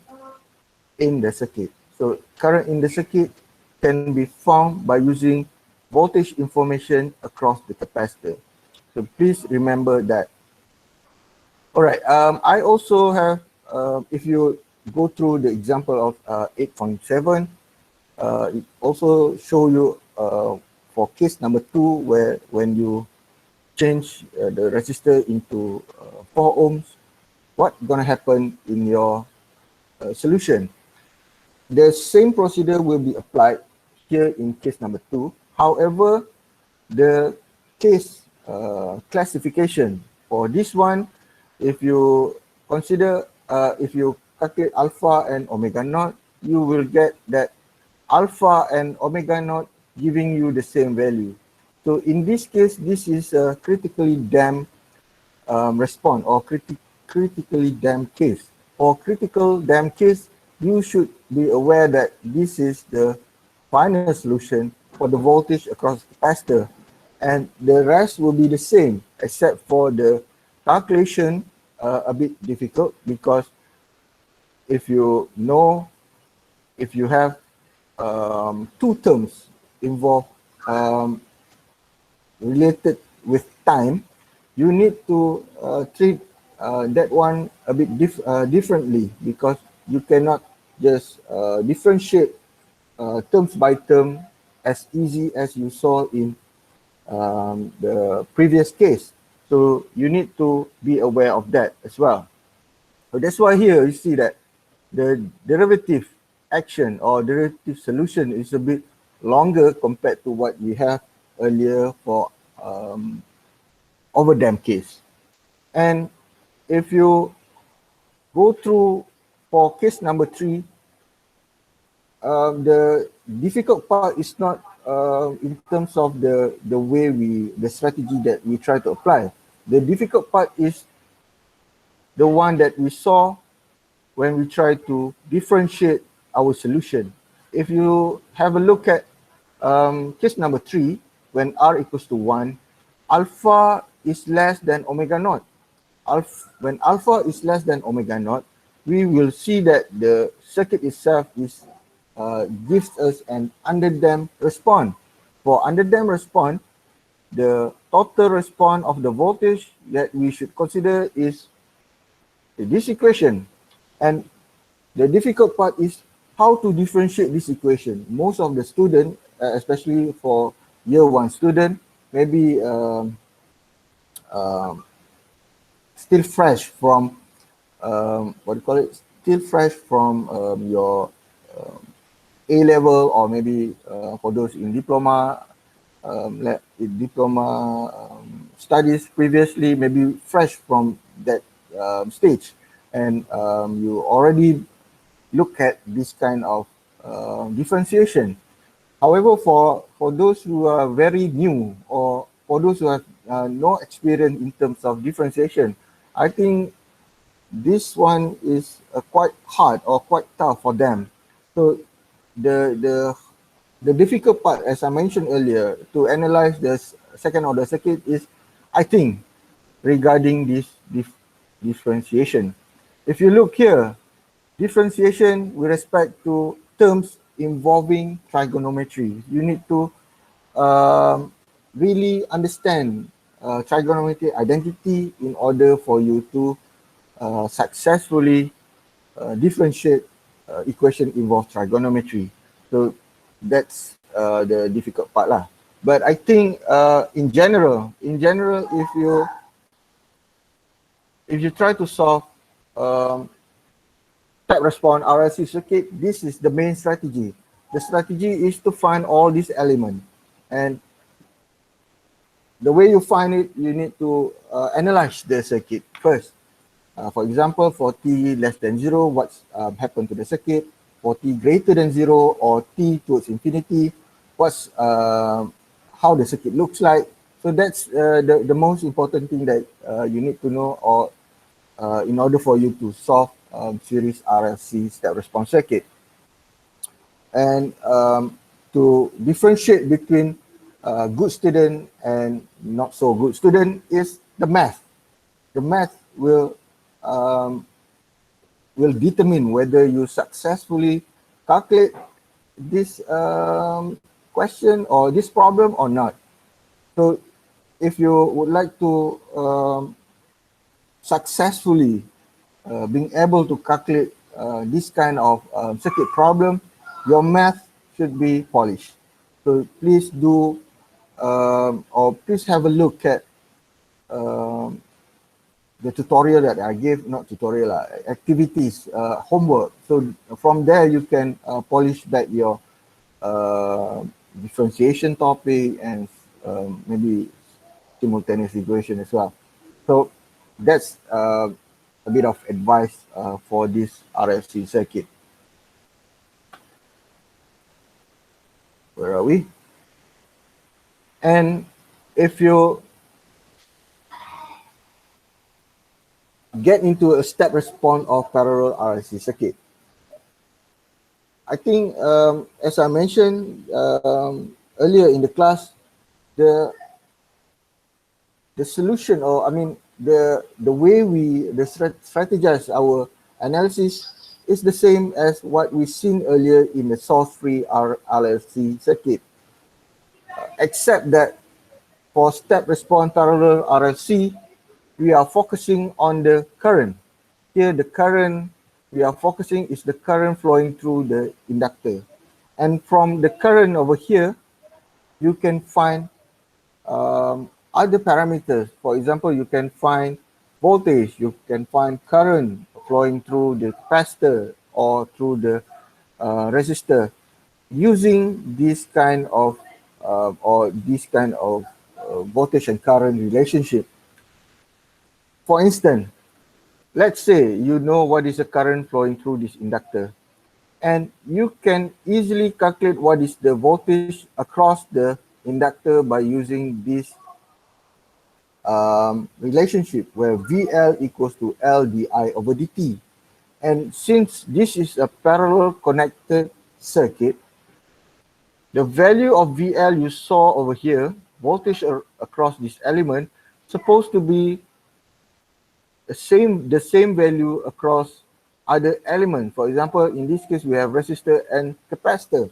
in the circuit. So current in the circuit can be found by using voltage information across the capacitor. So please remember that. All right, I also have, if you go through the example of 8.7, it also show you for case number 2, where when you change the resistor into 4 ohms, what's gonna happen in your solution. The same procedure will be applied here in case number 2. However, the case classification for this one, if you consider, if you calculate alpha and omega naught, you will get that alpha and omega naught giving you the same value. So in this case, this is a critically damped response, or critically damped case. For critical damped case, you should be aware that this is the final solution for the voltage across the capacitor, and the rest will be the same, except for the calculation a bit difficult, because if you know, if you have two terms involved related with time, you need to treat that one a bit differently, because you cannot just differentiate terms by term as easy as you saw in the previous case. So you need to be aware of that as well. So that's why here you see that the derivative action or derivative solution is a bit longer compared to what we have earlier for overdamp case. And if you go through for case number 3, the difficult part is not in terms of the way the strategy that we try to apply. The difficult part is the one that we saw when we try to differentiate our solution. If you have a look at case number 3, when R equals to 1, alpha is less than omega naught. When alpha is less than omega naught, we will see that the circuit itself is gives us an underdamped response. For underdamped response, the total response of the voltage that we should consider is this equation. And the difficult part is how to differentiate this equation. Most of the students, especially for year 1 student, maybe still fresh from still fresh from your A level, or maybe for those in diploma studies previously, maybe fresh from that stage, and you already look at this kind of differentiation. However, for those who are very new, or for those who have no experience in terms of differentiation, I think this one is quite hard or quite tough for them. So the difficult part, as I mentioned earlier, to analyze the second order circuit is, I think, regarding this differentiation. If you look here, differentiation with respect to terms involving trigonometry, you need to really understand trigonometry identity in order for you to successfully differentiate equation involve trigonometry. So that's the difficult part lah. But I think in general, if you try to solve step response RLC circuit, this is the main strategy. The strategy is to find all these elements, and the way you find it, you need to analyze the circuit first. For example, for t less than 0, what's happened to the circuit? For t greater than 0 or t towards infinity, what's how the circuit looks like. So that's the most important thing that you need to know, or in order for you to solve series RLC step response circuit. And to differentiate between good student and not so good student is the math. The math will determine whether you successfully calculate this question or this problem or not. So if you would like to successfully being able to calculate this kind of circuit problem, your math should be polished. So please do or please have a look at the tutorial that I gave, not tutorial, activities, homework. So from there you can polish back your differentiation topic and maybe simultaneous equation as well. So that's a bit of advice for this RLC circuit. Where are we? And if you get into a step response of parallel RLC circuit, I think, as I mentioned earlier in the class, the solution, or I mean, the way we strategize our analysis is the same as what we seen earlier in the source-free RLC circuit, except that for step response parallel RLC, we are focusing on the current. Here, the current we are focusing is the current flowing through the inductor. And from the current over here, you can find other parameters. For example, you can find voltage, you can find current flowing through the capacitor or through the resistor using this kind of voltage and current relationship. For instance, let's say you know what is the current flowing through this inductor, and you can easily calculate what is the voltage across the inductor by using this relationship where VL equals to L di over dt. And since this is a parallel connected circuit, the value of VL you saw over here, voltage across this element, supposed to be the same value across other elements. For example, in this case, we have resistor and capacitor.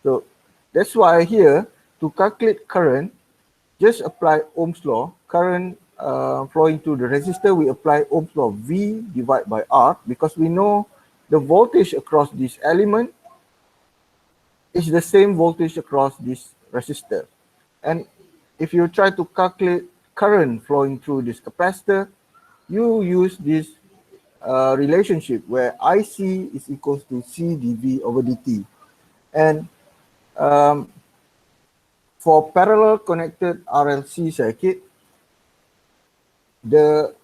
So that's why here, to calculate current, just apply Ohm's law. Current flowing through the resistor, we apply Ohm's law, V divided by R, because we know the voltage across this element is the same voltage across this resistor. And if you try to calculate current flowing through this capacitor, you use this relationship where IC is equals to C dV over dt. And for parallel connected RLC circuit, the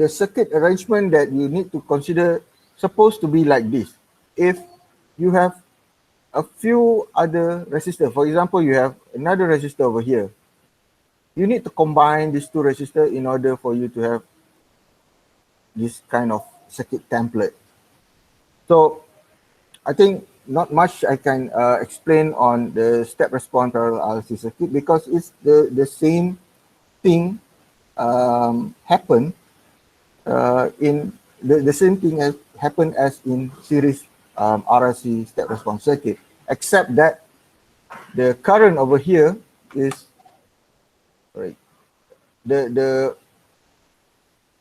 circuit arrangement that you need to consider supposed to be like this. If you have a few other resistors, for example, you have another resistor over here, you need to combine these two resistors in order for you to have this kind of circuit template. So I think not much I can explain on the step response parallel RLC circuit because it's the same thing happen in the same thing as happened as in series RLC step response circuit, except that the current over here is the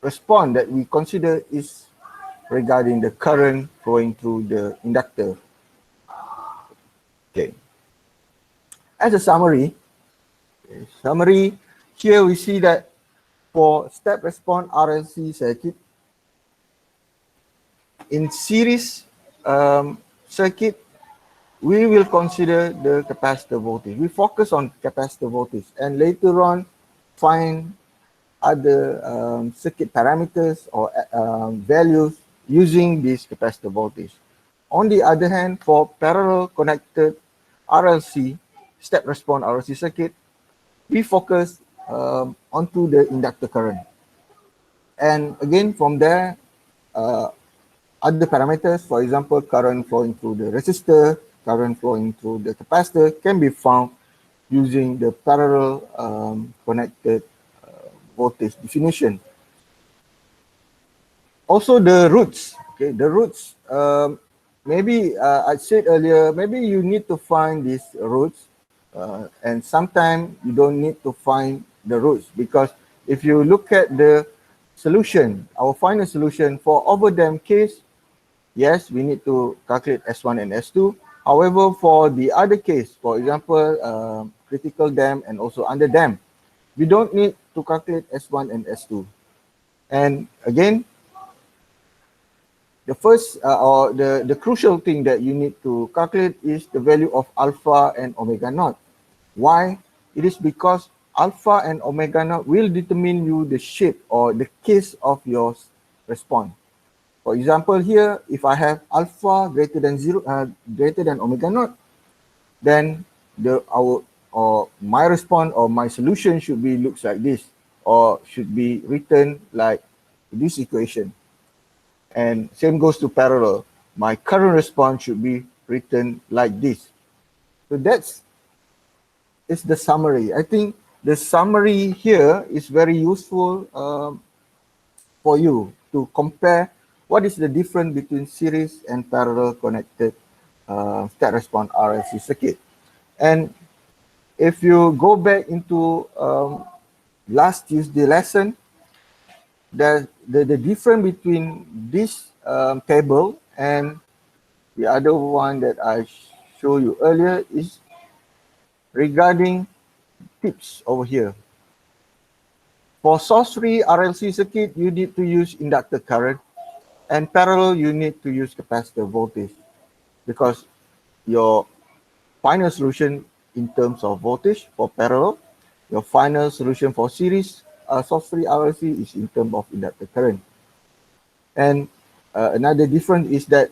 response that we consider is regarding the current flowing through the inductor. Okay. As a summary, here we see that for step response RLC circuit, in series circuit, we will consider the capacitor voltage. We focus on capacitor voltage and later on find other circuit parameters or values using this capacitor voltage. On the other hand, for parallel connected RLC, step response RLC circuit, we focus onto the inductor current. And again, from there, other parameters, for example, current flowing through the resistor, current flowing through the capacitor can be found using the parallel connected voltage definition. Also the roots, okay, the roots, maybe I said earlier, maybe you need to find these roots and sometimes you don't need to find the roots because if you look at the solution, our final solution for overdamped case, yes, we need to calculate S1 and S2. However, for the other case, for example, critical damp and also underdamped, we don't need to calculate S1 and S2. And again, the first or the crucial thing that you need to calculate is the value of alpha and omega naught. Why? It is because alpha and omega naught will determine you the shape or the case of your response. For example, here, if I have alpha greater than omega naught, then my response or my solution should be looks like this, or should be written like this equation. And same goes to parallel. My current response should be written like this. So that's the summary. I think the summary here is very useful for you to compare what is the difference between series and parallel connected step response RLC circuit. And if you go back into last Tuesday lesson, the difference between this table and the other one that I showed you earlier is regarding tips over here. For source free RLC circuit, you need to use inductor current, and parallel you need to use capacitor voltage, because your final solution in terms of voltage for parallel, your final solution for series source free RLC is in terms of inductor current. And another difference is that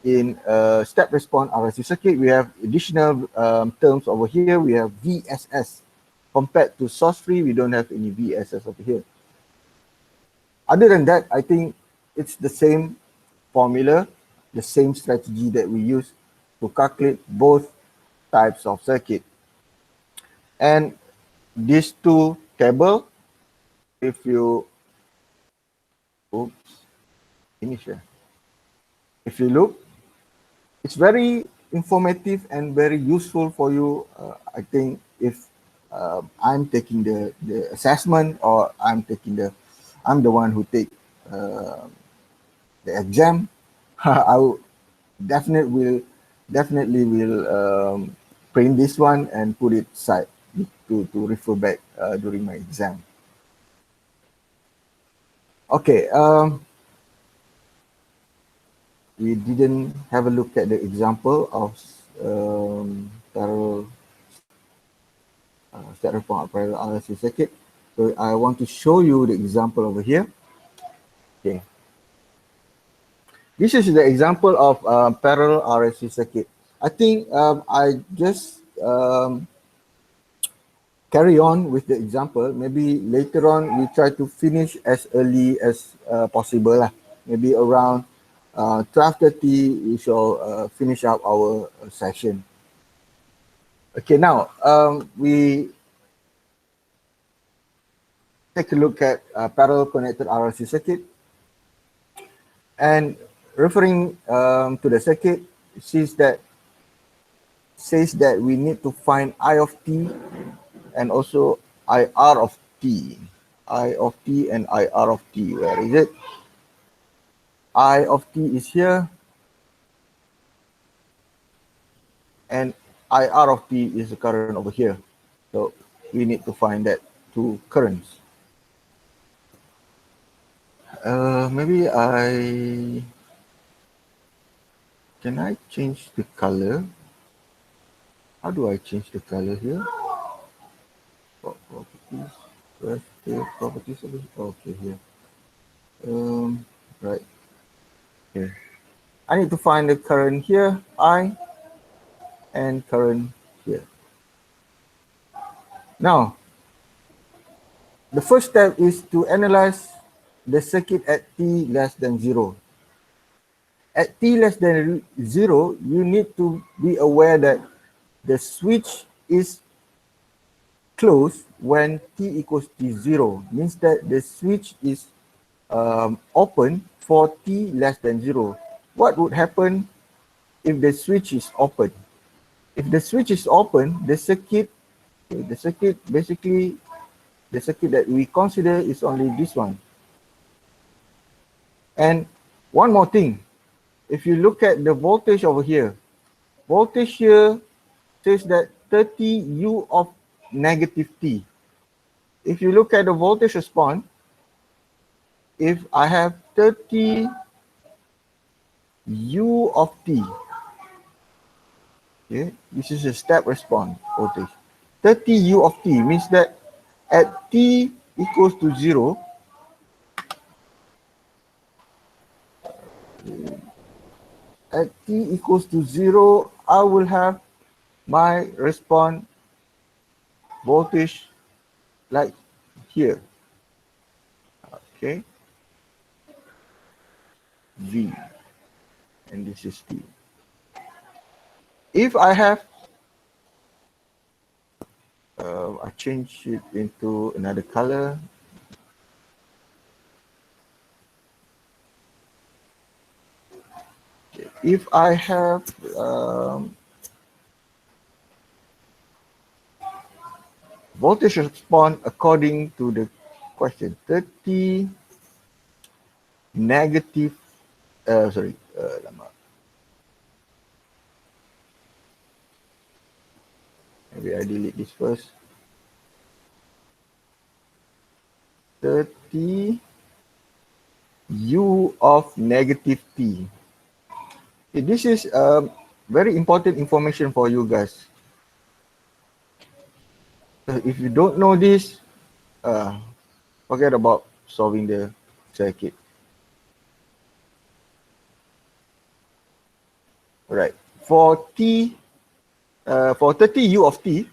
in step response RLC circuit, we have additional terms over here. We have VSS. Compared to source free, we don't have any VSS over here. Other than that, I think it's the same formula, the same strategy that we use to calculate both types of circuit. And these two table, if you, finish here. If you look, it's very informative and very useful for you. I think if I'm taking the assessment, or I'm the one who take the exam, I will definitely will print this one and put it aside to refer back during my exam. Okay, we didn't have a look at the example of parallel step response parallel RLC circuit. So I want to show you the example over here. Okay. This is the example of parallel RLC circuit. I think I just carry on with the example. Maybe later on we try to finish as early as possible lah. Maybe around 12:30 we shall finish up our session. Okay, now we take a look at parallel connected RLC circuit, and referring to the circuit, it says that we need to find I of t and also IR of t. I of t and IR of t. Where is it? I of t is here, and IR of t is the current over here. So we need to find that two currents. Maybe can I change the color? How do I change the color here? Properties, where's the properties of it? Okay, here. Right. Okay. I need to find the current here, I, and current here. Now, the first step is to analyze the circuit at t less than 0. At t less than 0, you need to be aware that the switch is closed when t equals to 0. Means that the switch is open for t less than 0. What would happen if the switch is open? If the switch is open, the circuit that we consider is only this one. And one more thing, if you look at the voltage over here, voltage here says that 30 U of negative t. If you look at the voltage response, if I have 30 U of t, okay, this is a step response voltage. 30 U of t means that at t equals to 0, at t equals to 0, I will have my response voltage like here. Okay, V, and this is T. If I have, I change it into another color. Okay. If I have voltage response according to the question, 30 negative, maybe I delete this first. 30 U of negative T. Okay, this is very important information for you guys. So if you don't know this, forget about solving the circuit. Right. For T, for 30 U of T,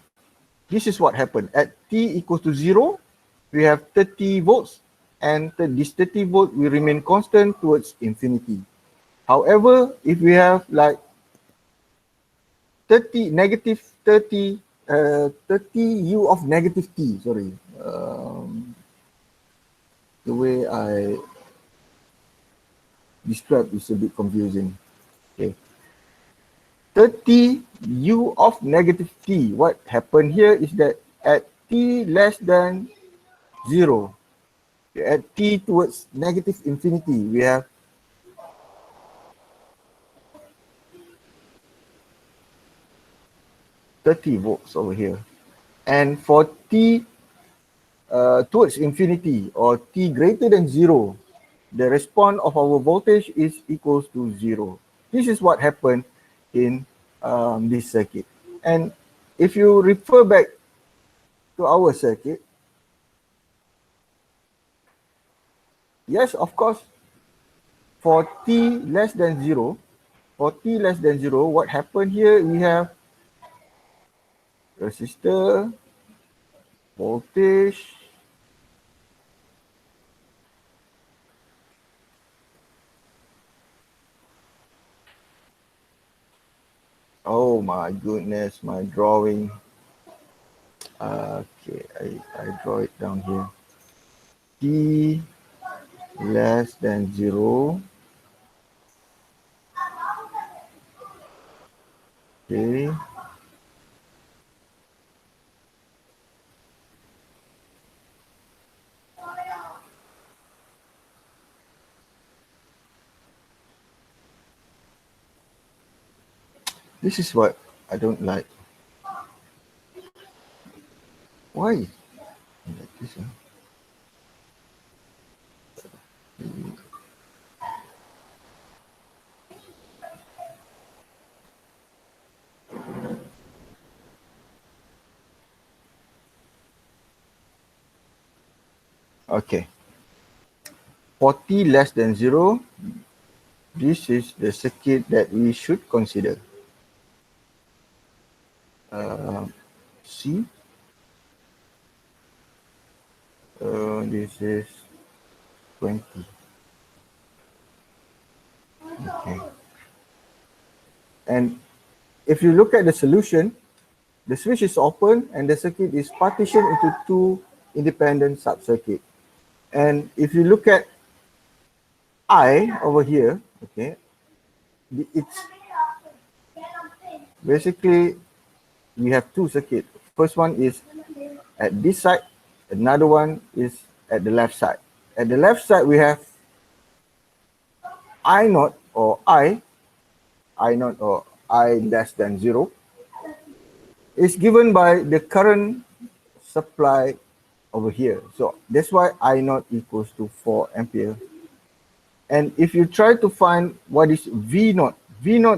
this is what happened. At T equals to 0, we have 30 volts, and this 30 volt will remain constant towards infinity. However, if we have like 30 negative 30 30 U of negative T, sorry, the way I describe is a bit confusing. Okay, 30 U of negative T. What happened here is that at T less than 0, at T towards negative infinity, we have 30 volts over here. And for T towards infinity, or T greater than 0, the response of our voltage is equals to 0. This is what happened in this circuit. And if you refer back to our circuit, yes, of course, for T less than 0, what happened here, we have resistor, voltage, oh my goodness, my drawing. Okay, I draw it down here. T less than 0. Okay. This is what I don't like. Why? Like this, huh? Okay. For T less than 0, this is the circuit that we should consider. C. This is 20. Okay. And if you look at the solution, the switch is open and the circuit is partitioned into two independent sub-circuits. And if you look at I over here, okay, it's basically we have two circuits. First one is at this side, another one is at the left side. At the left side, we have I naught or I naught or I less than 0 is given by the current supply over here. So that's why I naught equals to 4 ampere. And if you try to find what is V naught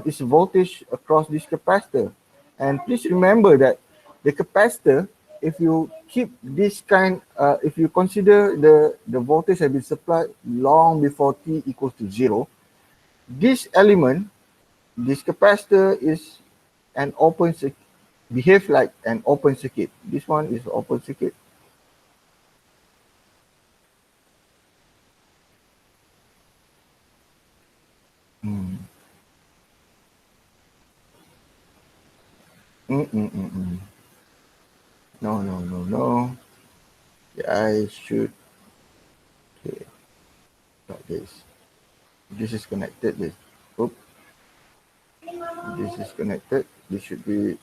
is voltage across this capacitor. And please remember that the capacitor, if you keep this kind, if you consider the voltage has been supplied long before T equals to 0, this element, this capacitor is an open circuit, behave like an open circuit. This one is open circuit. No. I should, okay, like this. This is connected. This, oops. This is connected. This should be.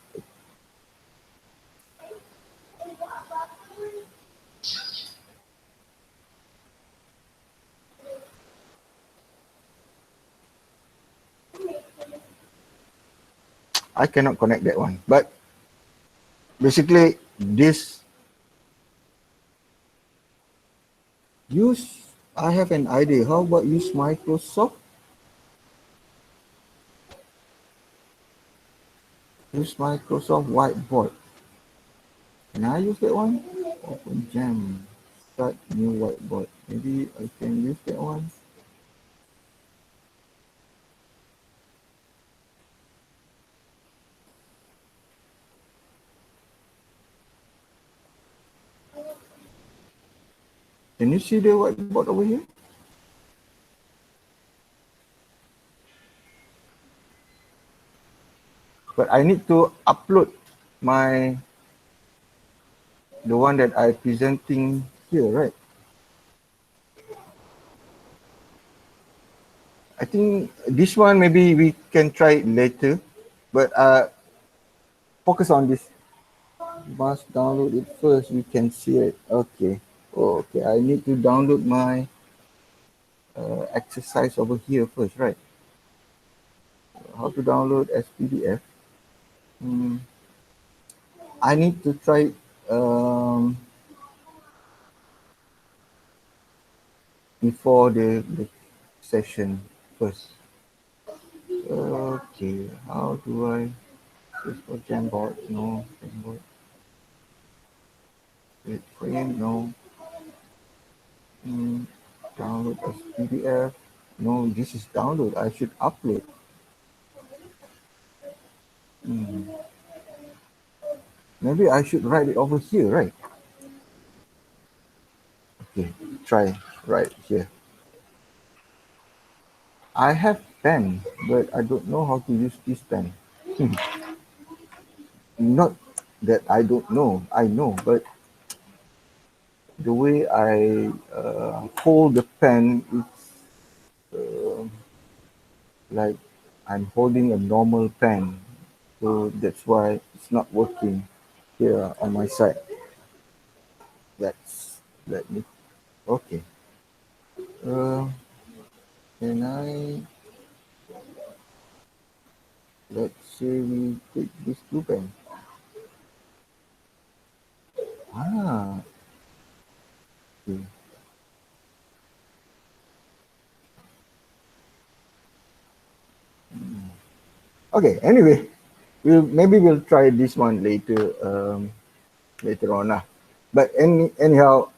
I cannot connect that one, but basically this I have an idea. How about use Microsoft? Use Microsoft Whiteboard. Can I use that one? Open Jam. Start new whiteboard. Maybe I can use that one. Can you see the whiteboard over here? But I need to upload the one that I presenting here, right? I think this one maybe we can try it later, but focus on this. Must download it first. We can see it. Okay. Oh, okay. I need to download my exercise over here first, right? How to download as PDF? I need to try before the session first. Okay, how do I search for Jamboard? No, Jamboard. Wait, frame, no. Download as PDF. No, this is download. I should upload. Maybe I should write it over here, right? Okay, try right here. I have pen, but I don't know how to use this pen. Not that I don't know, I know, but the way I hold the pen, it's like I'm holding a normal pen. So that's why it's not working here on my side. Let me, okay. Uh, can I, let's say we take this blue pen. Ah, okay. Okay, anyway, maybe we'll try this one later later on. But anyhow,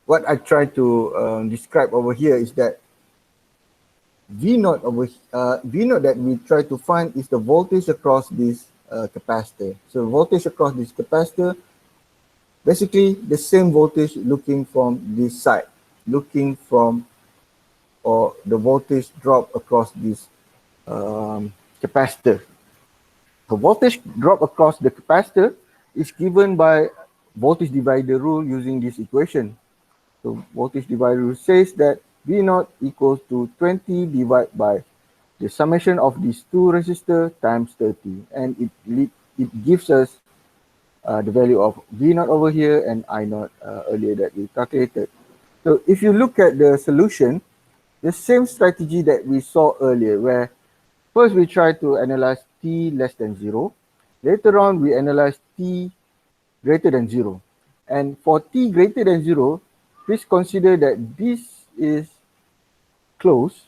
what I try to describe over here is that V naught that we try to find is the voltage across this capacitor. So voltage across this capacitor, basically the same voltage looking from this side, looking from, or the voltage drop across this capacitor. The voltage drop across the capacitor is given by voltage divider rule using this equation. So voltage divider rule says that V naught equals to 20 divided by the summation of these two resistors times 30, and it gives us the value of V naught over here and I naught earlier that we calculated. So if you look at the solution, the same strategy that we saw earlier, where first we try to analyze t less than 0. Later on, we analyze t greater than 0. And for t greater than 0, please consider that this is closed.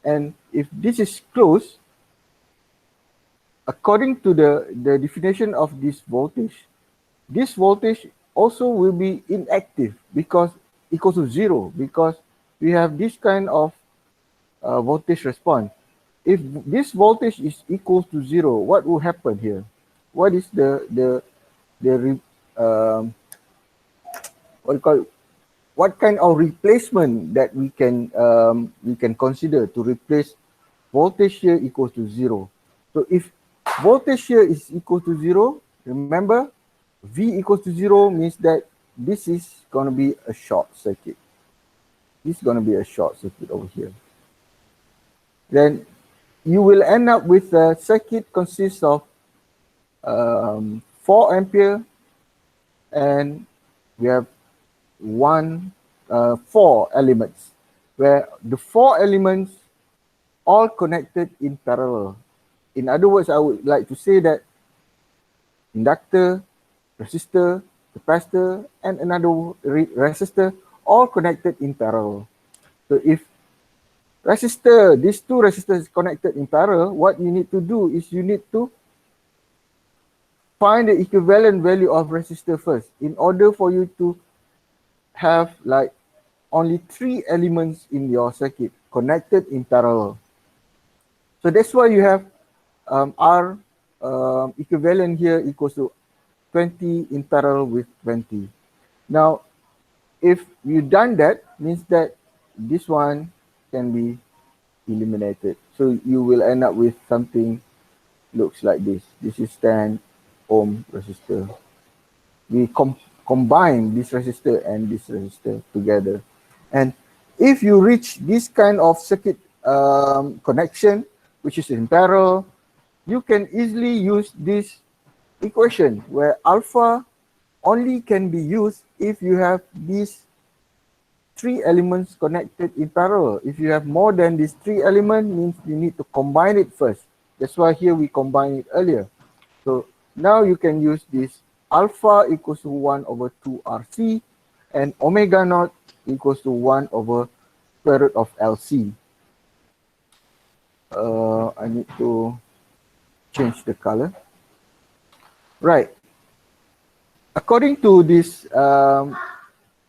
And if this is closed, according to the definition of this voltage also will be inactive because equals to 0, because we have this kind of voltage response. If this voltage is equal to 0, what will happen here? What is what kind of replacement that we can consider to replace voltage here equals to 0? So if voltage here is equal to 0, remember V equals to 0 means that this is going to be a short circuit. This is going to be a short circuit over here. Then you will end up with a circuit consists of 4 ampere, and we have 4 elements, where the 4 elements all connected in parallel. In other words, I would like to say that inductor, resistor, capacitor, and another resistor, all connected in parallel. So if these two resistors connected in parallel, what you need to do is you need to find the equivalent value of resistor first in order for you to have like only 3 elements in your circuit connected in parallel. So that's why you have R equivalent here equals to 20 in parallel with 20. Now, if you done that, means that this one can be eliminated. So you will end up with something looks like this. This is 10 ohm resistor. We combine this resistor and this resistor together. And if you reach this kind of circuit connection, which is in parallel, you can easily use this equation where alpha only can be used if you have these 3 elements connected in parallel. If you have more than these 3 elements, means you need to combine it first. That's why here we combine it earlier. So now you can use this alpha equals to 1 over 2 RC and omega naught equals to 1 over square root of LC. I need to change the color. Right. According to this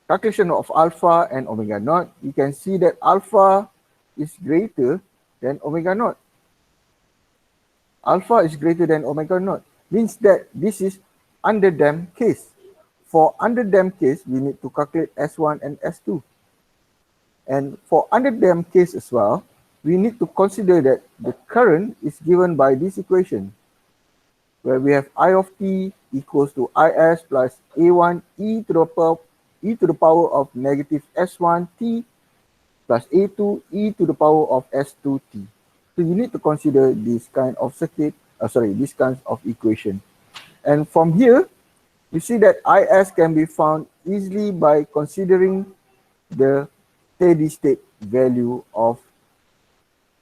calculation of alpha and omega naught, you can see that alpha is greater than omega naught. Alpha is greater than omega naught. Means that this is underdamped case. For underdamped case, we need to calculate S1 and S2. And for underdamped case as well, we need to consider that the current is given by this equation, where we have I of t equals to Is plus A1 e to the power of negative S1 t plus A2 e to the power of S2 t. So you need to consider this kind of circuit, this kind of equation. And from here, you see that Is can be found easily by considering the steady state value of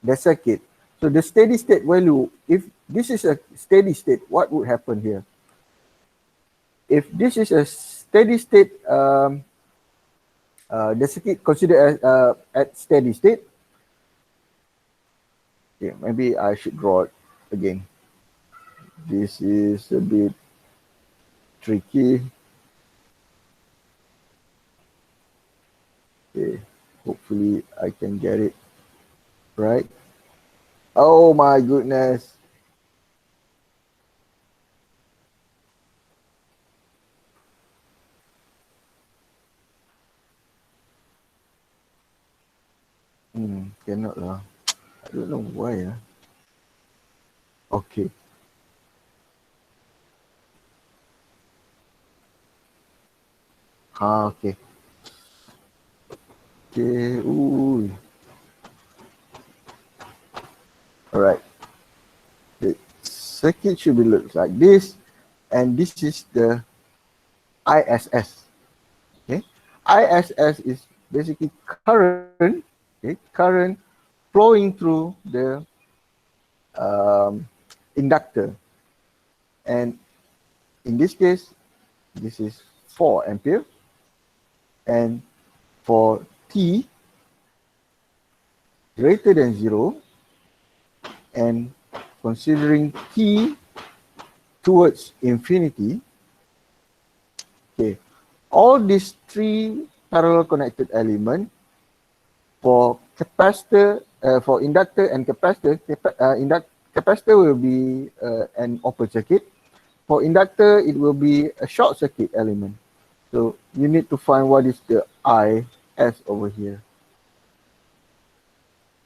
the circuit. So the steady state value, if this is a steady state, what would happen here? If this is a steady state, the circuit considered as at steady state. Okay, maybe I should draw it again. This is a bit tricky. Okay, hopefully I can get it right. Oh my goodness. Cannot lah. I don't know why. Okay. Okay. Okay. Ooh. All right. The circuit should be looks like this, and this is the ISS. Okay. ISS is basically current. Okay, current flowing through the inductor, and in this case, this is 4 ampere, and for t greater than 0, and considering t towards infinity, okay, all these 3 parallel connected elements for capacitor, for inductor and capacitor, capacitor will be an open circuit. For inductor, it will be a short circuit element. So you need to find what is the IS over here.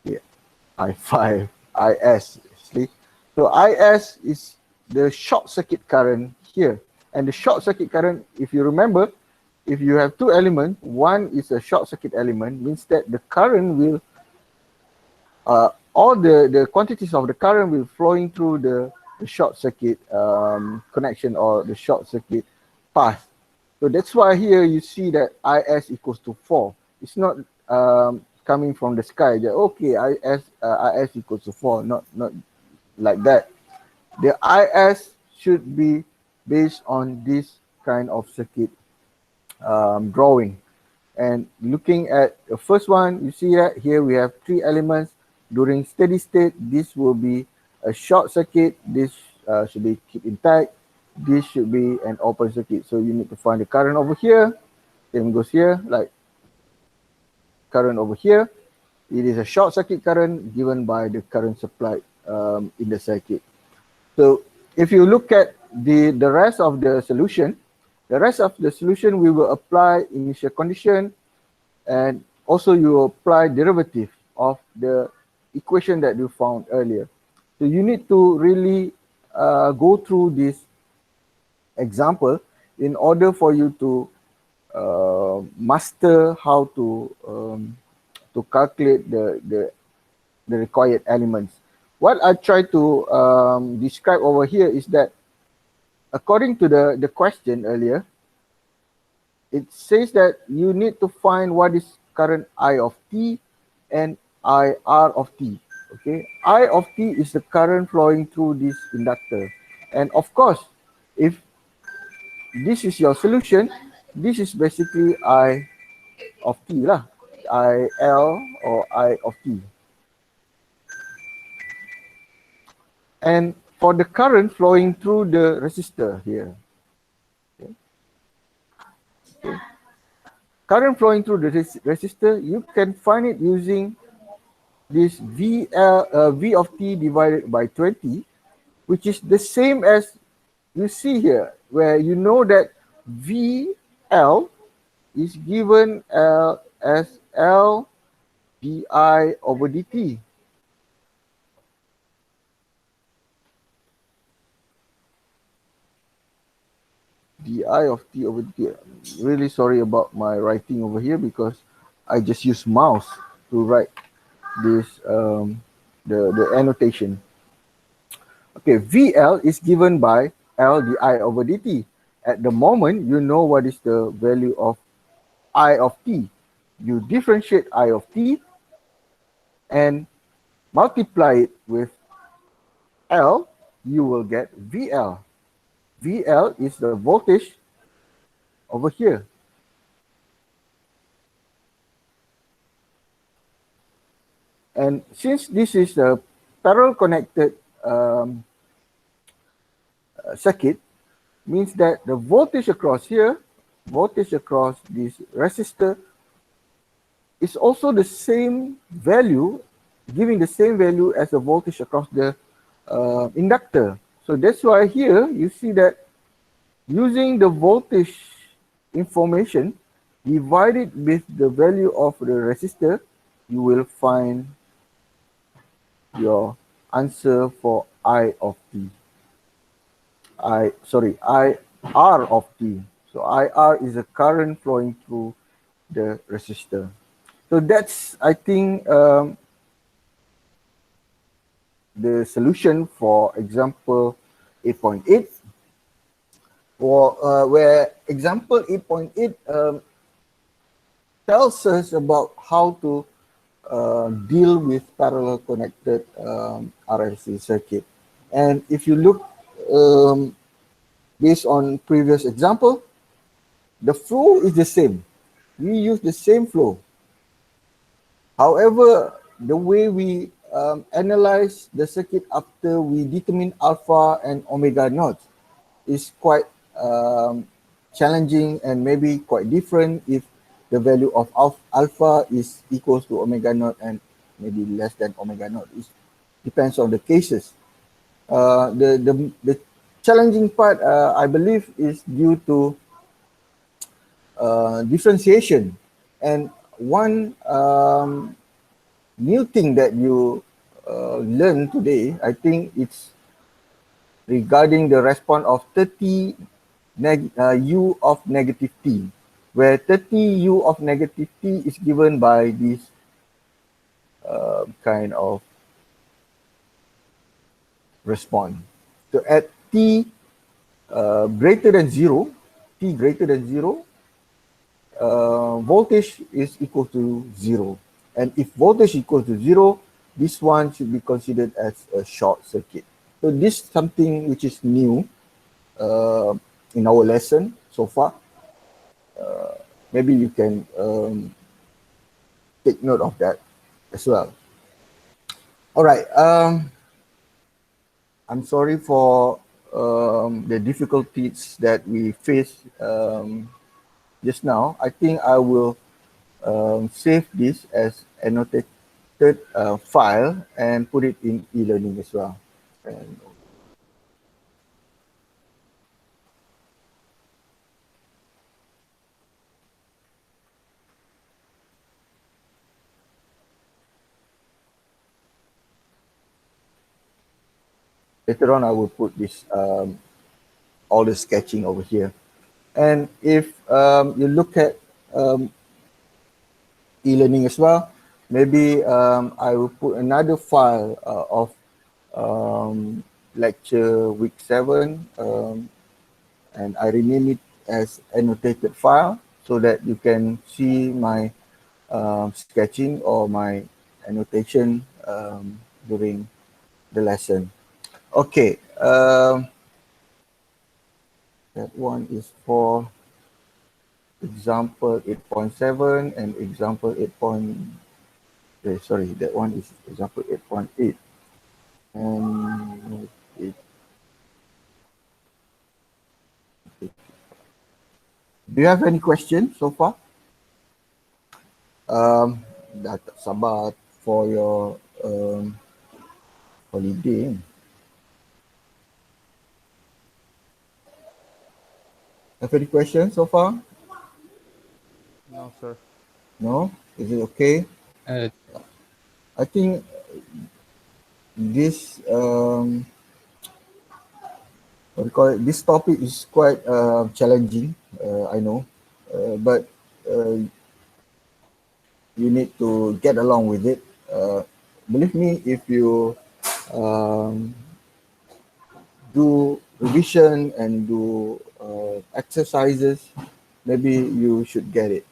Yeah, I5, IS. See? So IS is the short circuit current here. And the short circuit current, if you remember, if you have 2 elements, one is a short circuit element, means that the current will, all the quantities of the current will flowing through the short circuit connection or the short circuit path. So that's why here you see that IS equals to 4. It's not coming from the sky. That, okay, IS equals to 4. Not like that. The IS should be based on this kind of circuit drawing. And looking at the first one, you see that here we have 3 elements. During steady state, this will be a short circuit. This should be keep intact. This should be an open circuit. So you need to find the current over here. Same goes here, like current over here. It is a short circuit current given by the current supplied in the circuit. So if you look at the rest of the solution, we will apply initial condition, and also you apply derivative of the equation that you found earlier. So you need to really go through this example in order for you to master how to calculate the required elements. What I try to describe over here is that according to the question earlier, it says that you need to find what is current I of t and IR of t. Okay, I of t is the current flowing through this inductor, and of course, if this is your solution, this is basically I of t lah, IL or I of t. And for the current flowing through the resistor here, okay. Okay. Current flowing through the resistor, you can find it using this V of t divided by 20, which is the same as you see here, where you know that VL is given as L di over dt. Di of t over dt. Really sorry about my writing over here because I just use mouse to write this the annotation. Okay, VL is given by L di over dt. At the moment, you know what is the value of I of t. You differentiate I of t and multiply it with L, you will get VL. VL is the voltage over here. And since this is a parallel connected circuit, means that the voltage across here, voltage across this resistor is also the same value, giving the same value as the voltage across the inductor. So that's why here you see that using the voltage information divided with the value of the resistor, you will find your answer for I of t. IR of t. So IR is the current flowing through the resistor. So that's, I think, the solution for example 8.8. Where example 8.8 tells us about how to deal with parallel connected RLC circuit. And if you look based on previous example, the flow is the same. We use the same flow. However, the way we analyze the circuit after we determine alpha and omega naught is quite challenging and maybe quite different if the value of alpha is equals to omega naught and maybe less than omega naught. It depends on the cases. The challenging part, I believe, is due to differentiation. And one new thing that you learn today, I think it's regarding the response of 30 U of negative t, where 30 U of negative t is given by this kind of response. So at t greater than 0, voltage is equal to 0. And if voltage equals to 0, this one should be considered as a short circuit. So this is something which is new in our lesson. so far. Maybe you can take note of that as well. All right. I'm sorry for the difficulties that we faced just now. I think I will save this as annotated file and put it in e-learning as well. And later on, I will put this all the sketching over here. And if you look at e-learning as well, maybe I will put another file of lecture week 7, and I rename it as annotated file so that you can see my sketching or my annotation during the lesson. Okay, that one is for example 8.7 and example 8. Sorry, that one is example 8.8. And it, do you have any questions so far? Dah tak sabar for your holiday. Have any questions so far? No, sir. No? Is it okay? I think this what do you call it? This topic is quite challenging. I know, but you need to get along with it. Believe me, if you do revision and do exercises, maybe you should get it.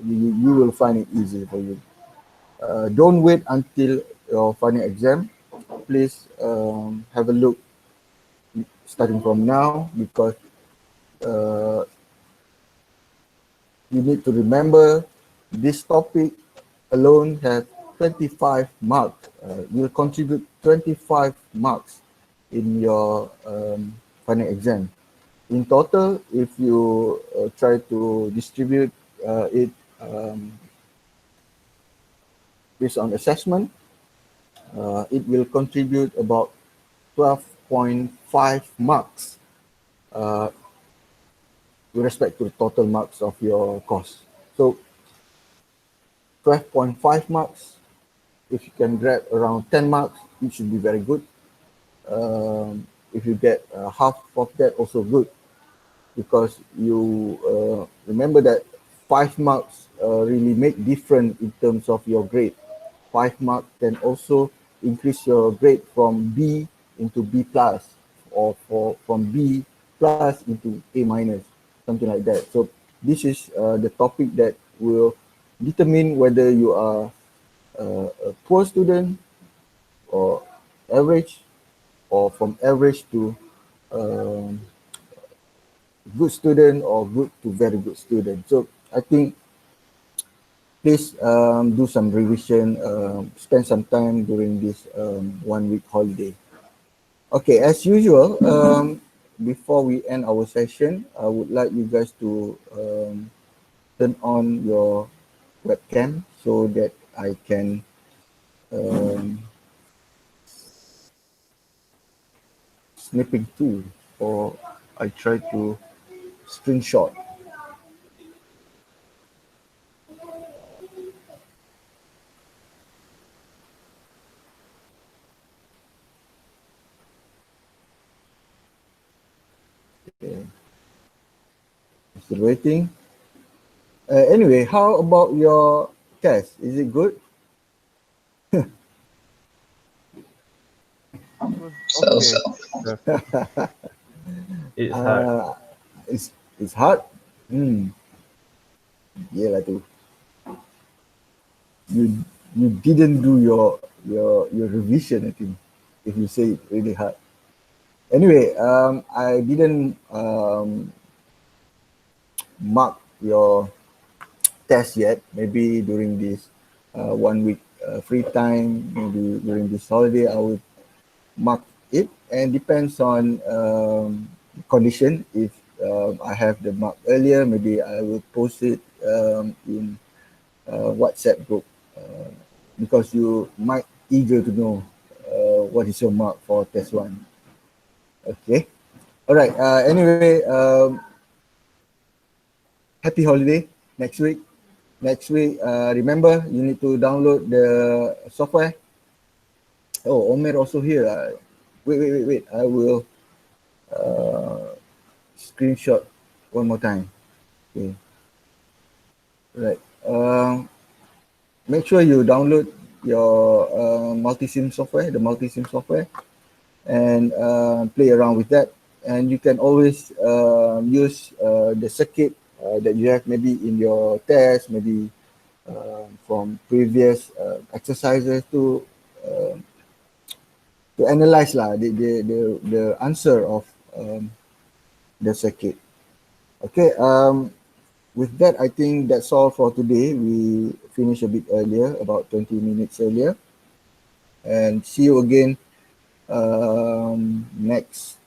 You will find it easy for you. Don't wait until your final exam. Please have a look starting from now, because you need to remember this topic alone has 25 marks. Will contribute 25 marks in your final exam. In total, if you try to distribute it based on assessment, it will contribute about 12.5 marks with respect to the total marks of your course. So 12.5 marks, if you can grab around 10 marks, it should be very good. If you get half of that, also good, because you remember that 5 marks really make difference in terms of your grade. 5 marks can also increase your grade from B into B plus, or from B plus into A minus, something like that. So this is the topic that will determine whether you are a poor student or average, or from average to good student, or good to very good student. So I think please do some revision, spend some time during this 1 week holiday. Okay, as usual, before we end our session, I would like you guys to turn on your webcam so that I can snipping tool, or I try to screenshot. Okay. Still waiting. Anyway, how about your test? Is it good? Okay. It's hard. It's hard. Yelah tu. You didn't do your revision, I think, if you say it really hard. Anyway, I didn't mark your test yet. Maybe during this 1 week free time, maybe during this holiday, I will mark it, and depends on condition. If I have the mark earlier, maybe I will post it in WhatsApp group, because you might eager to know what is your mark for test one. Okay. All right. Anyway, happy holiday next week. Next week, remember you need to download the software. Oh, Omer also here. Wait. I will screenshot one more time. Okay. Right. Make sure you download your multi-sim software, the multi-sim software, and play around with that. And you can always use the circuit that you have maybe in your test, maybe from previous exercises uh, to analyze lah the answer of the circuit. Okay. With that, I think that's all for today. We finished a bit earlier, about 20 minutes earlier, and see you again next